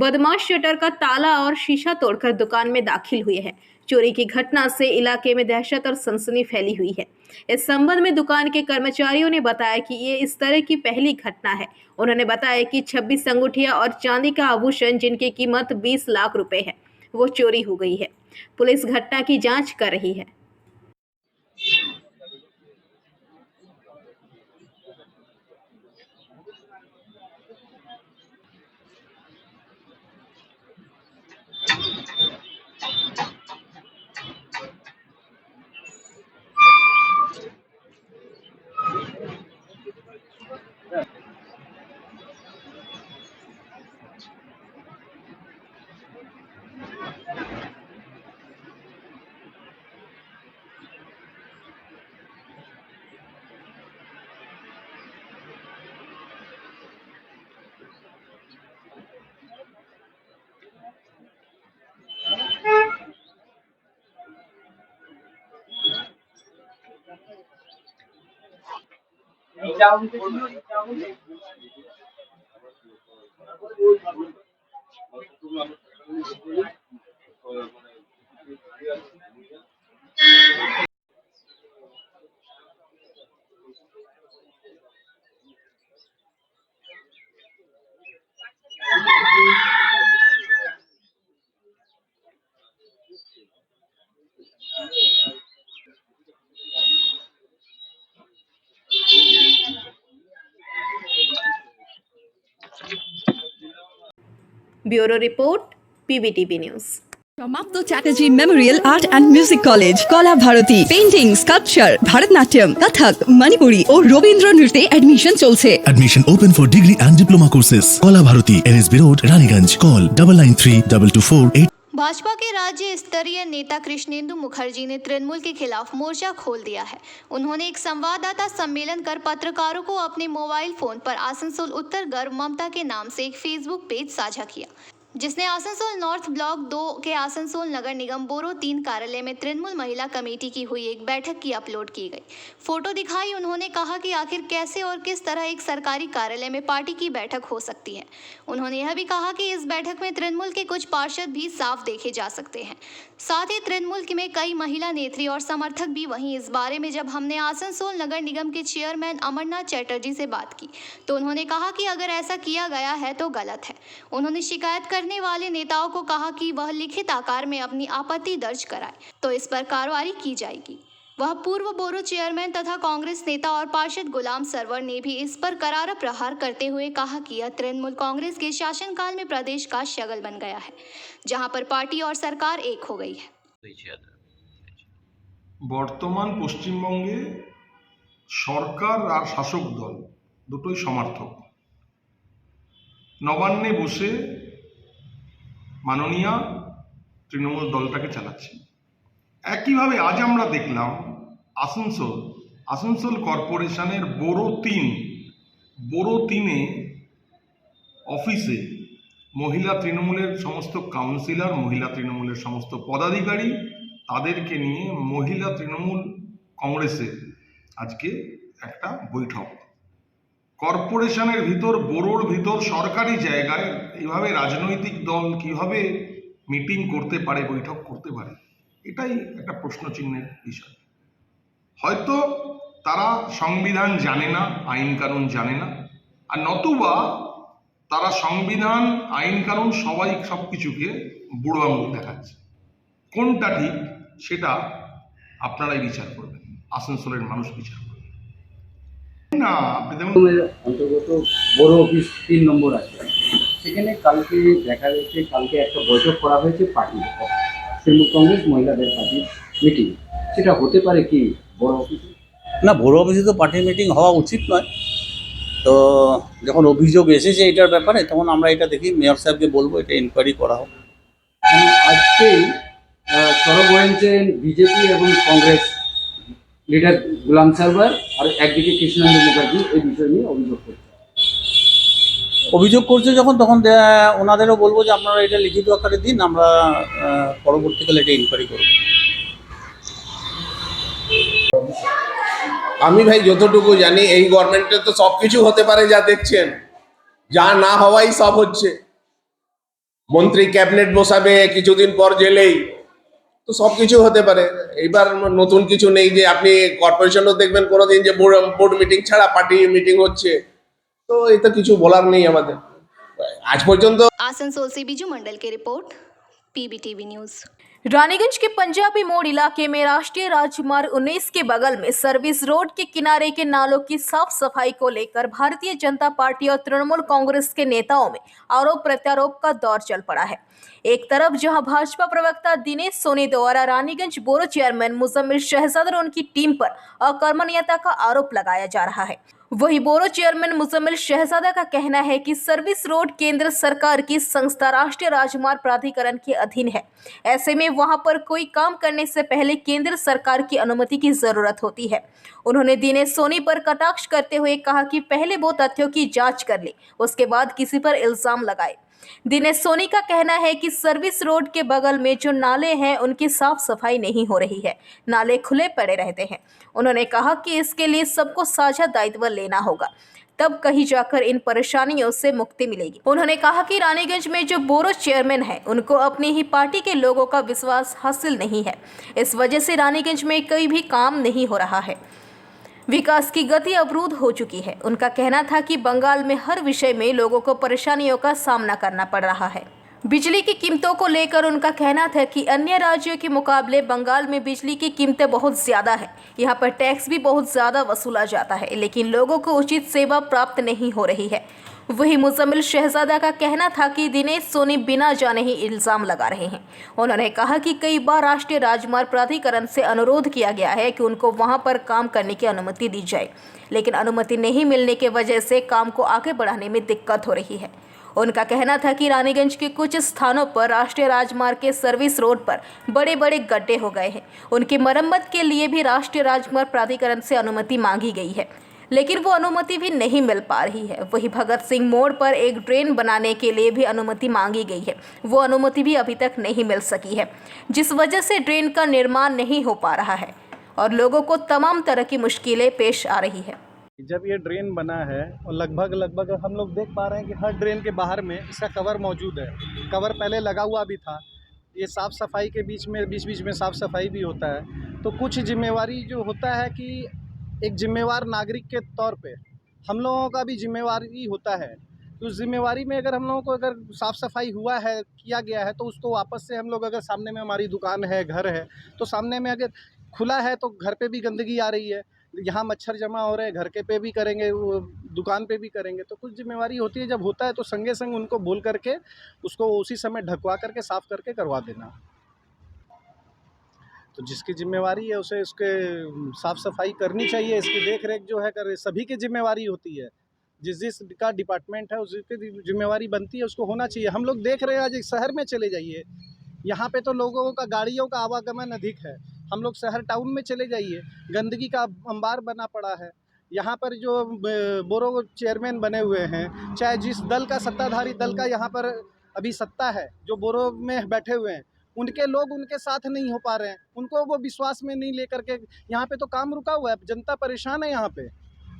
बदमाश शटर का ताला और शीशा तोड़कर दुकान में दाखिल हुए हैं। चोरी की घटना से इलाके में दहशत और सनसनी फैली हुई है। इस संबंध में दुकान के कर्मचारियों ने बताया कि ये इस तरह की पहली घटना है। उन्होंने बताया कि 26 अंगूठियां और चांदी का आभूषण जिनकी कीमत 20 लाख रुपए है, वो चोरी हो गई है। पुलिस घटना की जांच कर रही है। Bureau report PBTV news. সমাপ্ত Chatterjee memorial art and music college, Kala Bharati, painting, sculpture, Bharatanatyam, Kathak, Manipuri ও রবীন্দ্র নৃত্যে অ্যাডমিশন চলছে। Admission open for degree and diploma courses. Kola Bharati, NSB Road, Raniganj. Call 993224 Bhajpa के राज्य स्तरीय नेता कृष्णेंदु मुखर्जी ने तृणमूल के खिलाफ मोर्चा खोल दिया है। उन्होंने एक संवाददाता सम्मेलन कर पत्रकारों को अपने मोबाइल फोन पर आसनसोल उत्तर गर्व ममता के नाम से एक फेसबुक पेज साझा किया, जिसने आसनसोल नॉर्थ ब्लॉक 2 के आसनसोल नगर निगम बोरो 3 कार्यालय में तृणमूल महिला कमेटी की हुई एक बैठक की अपलोड की गई फोटो दिखाई। उन्होंने कहा कि आखिर कैसे और किस तरह एक सरकारी कार्यालय में पार्टी की बैठक हो सकती है। उन्होंने यह भी कहा कि इस बैठक में तृणमूल के कुछ पार्षद भी साफ देखे जा सकते हैं। साथ ही तृणमूल में कई महिला नेत्री और समर्थक भी। वहीं इस बारे में जब हमने आसनसोल नगर निगम के चेयरमैन अमरनाथ चैटर्जी से बात की तो उन्होंने कहा कि अगर ऐसा किया गया है तो गलत है। उन्होंने शिकायत करने वाले नेताओं को कहा कि वह लिखित आकार में अपनी आपत्ति दर्ज कराए तो इस पर कार्रवाई की जाएगी। वह पूर्व बोरो चेयरमैन तथा कांग्रेस नेता और पार्षद गुलाम सरवर ने भी इस पर करारा प्रहार करते हुए कहा कि यह तृणमूल कांग्रेस के शासनकाल में प्रदेश का शगल बन गया है, जहां पर पार्टी और सरकार एक हो गई है। বর্তমান পশ্চিমবঙ্গে সরকার আর শাসক দল দুটোই সমর্থক। নবান্নে বসে মাননীয়া তৃণমূল দলটাকে চালাচ্ছে। একইভাবে আজ আমরা দেখলাম আসানসোল কর্পোরেশনের बोरो 3 অফিসে মহিলা তৃণমূলের সমস্ত কাউন্সিলর, মহিলা তৃণমূলের সমস্ত পদাধিকারী, তাদেরকে নিয়ে মহিলা তৃণমূল কংগ্রেসের আজকে একটা বৈঠক। কর্পোরেশনের ভিতর, बोरोর ভিতর, সরকারি জায়গায় এইভাবে রাজনৈতিক দল কিভাবে মিটিং করতে পারে, বৈঠক করতে পারে, এটাই একটা প্রশ্নচিহ্নের বিষয়। হয়তো তারা সংবিধান জানে না, আইন কানুন জানে না, আর নতুবা তারা সংবিধান, আইন কানুন সবাই সব কিছুকে বুড়ো আঙুল দেখাচ্ছে। কোনটা ঠিক সেটা আপনারাই বিচার করবেন, আসানসোলের মানুষ বিচার করবেন না। আপনি দেখুন, অন্তর্গত বড় অফিস 3 নম্বর আছে, সেখানে কালকে দেখা যাচ্ছে কালকে একটা বৈঠক করা হয়েছে পার্টি, তৃণমূল কংগ্রেস মহিলাদের পার্টির মিটিং। সেটা হতে পারে কি বড় অফিসে? না, বড় অফিসে তো পার্টি মিটিং হওয়া উচিত নয়। তো যখন অভিযোগ এসেছে এটার ব্যাপারে, তখন আমরা এটা দেখি মেয়র সাহেবকে বলবো এটা ইনকোয়ারি করা হোক। আজকেই সরব হয়েছেন বিজেপি এবং কংগ্রেস লিডার গুলাম সারওয়ার, আর একদিকে কৃষ্ণেন্দু মুখার্জি এই বিষয় নিয়ে অভিযোগ করছে যখন, তখন ওনাদেরও বলবো যে আপনারা এটা লিখিত আকারে দিন, আমরা পরবর্তীকালে এটা ইনকোয়ারি করব। আমি ভাই যতটুকু জানি এই গভর্নমেন্টে তো সবকিছু হতে পারে, যা দেখছেন, যা না হওয়াই সব হচ্ছে। মন্ত্রী ক্যাবিনেট বসাবে, কিছুদিন পর জেলেই, তো সবকিছু হতে পারে। এইবার নতুন কিছু নেই যে আপনি কর্পোরেশনও দেখবেন কোনোদিন যে বোর্ড মিটিং ছাড়া পার্টি মিটিং হচ্ছে, তো এটা কিছু বলার নেই আমাদের আজ পর্যন্ত। आसनसोल से बीजू मंडल की रिपोर्ट, PBTV न्यूज। रानीगंज के पंजाबी मोड़ इलाके में राष्ट्रीय राजमार्ग 19 के बगल में सर्विस रोड के किनारे के नालों की साफ सफाई को लेकर भारतीय जनता पार्टी और तृणमूल कांग्रेस के नेताओं में आरोप प्रत्यारोप का दौर चल पड़ा है। एक तरफ जहां भाजपा प्रवक्ता दिनेश सोनी द्वारा रानीगंज बोरो चेयरमैन मुजम्मिल शहजाद और उनकी टीम पर अकर्मण्यता का आरोप लगाया जा रहा है, वही बोरो चेयरमैन मुजम्मिल शहजादा का कहना है कि सर्विस रोड केंद्र सरकार की संस्था राष्ट्रीय राजमार्ग प्राधिकरण के अधीन है। ऐसे में वहां पर कोई काम करने से पहले केंद्र सरकार की अनुमति की जरूरत होती है। उन्होंने दिनेश सोनी पर कटाक्ष करते हुए कहा कि पहले वो तथ्यों की जांच कर ले, उसके बाद किसी पर इल्जाम लगाए। दिनेश सोनी का कहना है कि सर्विस रोड के बगल में जो नाले हैं उनकी साफ सफाई नहीं हो रही है, नाले खुले पड़े रहते हैं। उन्होंने कहा कि इसके लिए सबको साझा दायित्व लेना होगा, तब कहीं जाकर इन परेशानियों से मुक्ति मिलेगी। उन्होंने कहा कि रानीगंज में जो बोरो चेयरमैन है उनको अपनी ही पार्टी के लोगों का विश्वास हासिल नहीं है, इस वजह से रानीगंज में कोई भी काम नहीं हो रहा है, विकास की गति अवरुद्ध हो चुकी है। उनका कहना था कि बंगाल में हर विषय में लोगों को परेशानियों का सामना करना पड़ रहा है। बिजली की कीमतों को लेकर उनका कहना था कि अन्य राज्यों के मुकाबले बंगाल में बिजली की कीमतें बहुत ज़्यादा है। यहाँ पर टैक्स भी बहुत ज़्यादा वसूला जाता है, लेकिन लोगों को उचित सेवा प्राप्त नहीं हो रही है। वही मुजम्मिल शहजादा का कहना था कि दिनेश सोनी बिना जाने ही इल्ज़ाम लगा रहे हैं। उन्होंने कहा कि कई बार राष्ट्रीय राजमार्ग प्राधिकरण से अनुरोध किया गया है कि उनको वहां पर काम करने की अनुमति दी जाए, लेकिन अनुमति नहीं मिलने की वजह से काम को आगे बढ़ाने में दिक्कत हो रही है। उनका कहना था कि रानीगंज के कुछ स्थानों पर राष्ट्रीय राजमार्ग के सर्विस रोड पर बड़े बड़े गड्ढे हो गए हैं। उनकी मरम्मत के लिए भी राष्ट्रीय राजमार्ग प्राधिकरण से अनुमति मांगी गई है, लेकिन वो अनुमति भी नहीं मिल पा रही है। वही भगत सिंह मोड़ पर एक ड्रेन बनाने के लिए भी अनुमति मांगी गई है, वो अनुमति भी अभी तक नहीं मिल सकी है, जिस वजह से ड्रेन का निर्माण नहीं हो पा रहा है और लोगों को तमाम तरह की मुश्किलें पेश आ रही है। जब ये ड्रेन बना है और लगभग हम लोग देख पा रहे हैं कि हर ड्रेन के बाहर में इसका कवर मौजूद है। कवर पहले लगा हुआ भी था। ये साफ़ सफाई के बीच में साफ़ सफाई भी होता है। तो कुछ जिम्मेवारी जो होता है कि एक जिम्मेवार नागरिक के तौर पे हम लोगों का भी जिम्मेवारी होता है। तो उस जिम्मेवारी में अगर हम लोगों को अगर साफ़ सफाई हुआ है, किया गया है, तो उसको वापस से हम लोग अगर सामने में हमारी दुकान है, घर है, तो सामने में अगर खुला है तो घर पे भी गंदगी आ रही है, यहाँ मच्छर जमा हो रहे हैं, घर के पे भी करेंगे, वो दुकान पे भी करेंगे। तो कुछ जिम्मेवारी होती है, जब होता है तो संगे संग उनको बोल करके उसको उसी समय ढकवा करके साफ़ करके करवा देना। तो जिसकी जिम्मेवारी है उसे उसके साफ़ सफाई करनी चाहिए। इसकी देख रेख जो है कर सभी की जिम्मेवारी होती है। जिस का डिपार्टमेंट है उसकी जिम्मेवारी बनती है, उसको होना चाहिए। हम लोग देख रहे हैं, आज एक शहर में चले जाइए, यहाँ पे तो लोगों का गाड़ियों का आवागमन अधिक है। हम लोग शहर टाउन में चले जाइए, गंदगी का अंबार बना पड़ा है। यहाँ पर जो बोरो चेयरमैन बने हुए हैं, चाहे जिस दल का सत्ताधारी दल का यहाँ पर अभी सत्ता है, जो बोरो में बैठे हुए हैं, उनके लोग उनके साथ नहीं हो पा रहे हैं, उनको वो विश्वास में नहीं लेकर के यहाँ पे तो काम रुका हुआ है। जनता परेशान है। यहाँ पे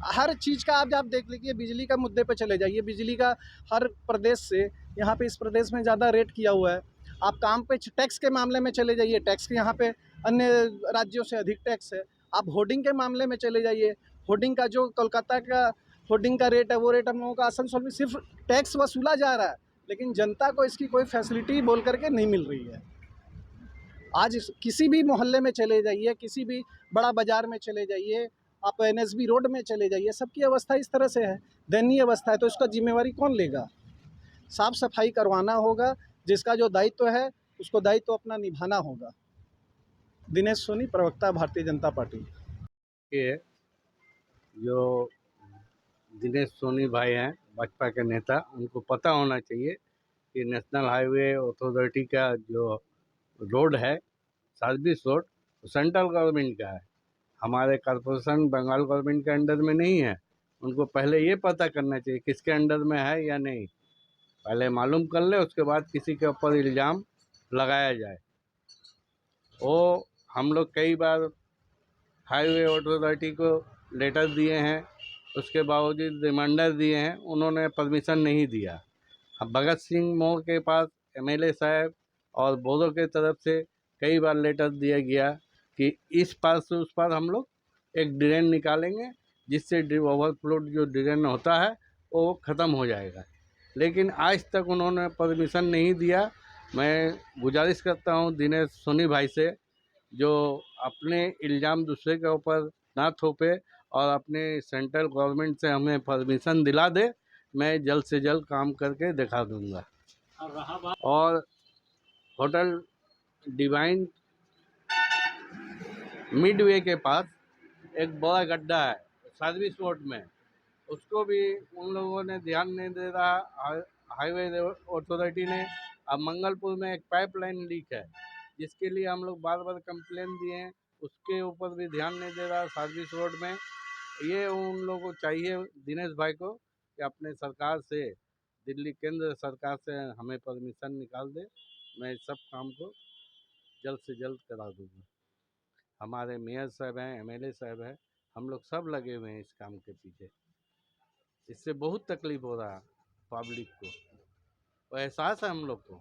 हर चीज़ का आप देख लीजिए, बिजली का मुद्दे पे चले जाइए, बिजली का हर प्रदेश से यहाँ पे इस प्रदेश में ज़्यादा रेट किया हुआ है। आप काम पे टैक्स के मामले में चले जाइए, टैक्स के यहाँ पे अन्य राज्यों से अधिक टैक्स है। आप होर्डिंग के मामले में चले जाइए, होर्डिंग का जो कोलकाता का होर्डिंग का रेट है, वो रेट हम लोगों का आसनसोल में सिर्फ टैक्स वसूला जा रहा है, लेकिन जनता को इसकी कोई फैसिलिटी बोल करके नहीं मिल रही है। आज किसी भी मोहल्ले में चले जाइए, किसी भी बड़ा बाज़ार में चले जाइए, आप NSB रोड में चले जाइए, सबकी अवस्था इस तरह से है, दयनीय अवस्था है। तो इसका जिम्मेवारी कौन लेगा? साफ़ सफाई करवाना होगा, जिसका जो दायित्व है उसको दायित्व अपना निभाना होगा। दिनेश सोनी, प्रवक्ता भारतीय जनता पार्टी। के जो दिनेश सोनी भाई हैं, भाजपा के नेता, उनको पता होना चाहिए कि नेशनल हाईवे अथॉरिटी का जो रोड है, सर्विस रोड, सेंट्रल गवर्नमेंट का है, हमारे कॉरपोरेशन बंगाल गवर्नमेंट के अंडर में नहीं है। उनको पहले ये पता करना चाहिए किसके अंडर में है या नहीं, पहले मालूम कर ले, उसके बाद किसी के ऊपर इल्ज़ाम लगाया जाए। वो हम लोग कई बार हाईवे अथॉरिटी को लेटर दिए हैं, उसके बावजूद रिमाइंडर दिए हैं, उन्होंने परमिशन नहीं दिया। अब भगत सिंह मोड़ के पास MLA साहब और बोर्डों के तरफ से कई बार लेटर दिया गया कि इस पार से उस पार हम लोग एक ड्रेन निकालेंगे, जिससे ओवरफ्लो जो ड्रेन होता है वो ख़त्म हो जाएगा, लेकिन आज तक उन्होंने परमिशन नहीं दिया। मैं गुजारिश करता हूं दिनेश सोनी भाई से, जो अपने इल्ज़ाम दूसरे के ऊपर ना थोपे और अपने सेंट्रल गवर्नमेंट से हमें परमिशन दिला दे, मैं जल्द से जल्द काम करके दिखा दूंगा। और होटल डिवाइन मिडवे के पास एक बड़ा गड्ढा है सर्विस रोड में, उसको भी उन लोगों ने ध्यान नहीं दे रहा, हाईवे अथॉरिटी ने। अब मंगलपुर में एक पाइपलाइन लीक है, जिसके लिए हम लोग बार बार कंप्लेन दिए हैं, उसके ऊपर भी ध्यान नहीं दे रहा सर्विस रोड में। ये उन लोगों को चाहिए, दिनेश भाई को, कि अपने सरकार से, दिल्ली केंद्र सरकार से हमें परमिशन निकाल दे। मैं इस सब काम को जल्द से जल्द करा दूँगा। हमारे मेयर साहब हैं, MLA साहब हैं, हम लोग सब लगे हुए हैं इस काम के पीछे। इससे बहुत तकलीफ हो रहा है पब्लिक को, और एहसास है हम लोग को।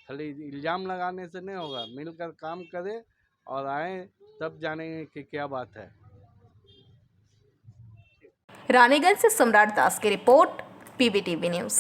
खाली इल्ज़ाम लगाने से नहीं होगा, मिलकर काम करें और आए, तब जानेंगे कि क्या बात है। रानीगंज से सम्राट दास की रिपोर्ट, PBTV न्यूज़।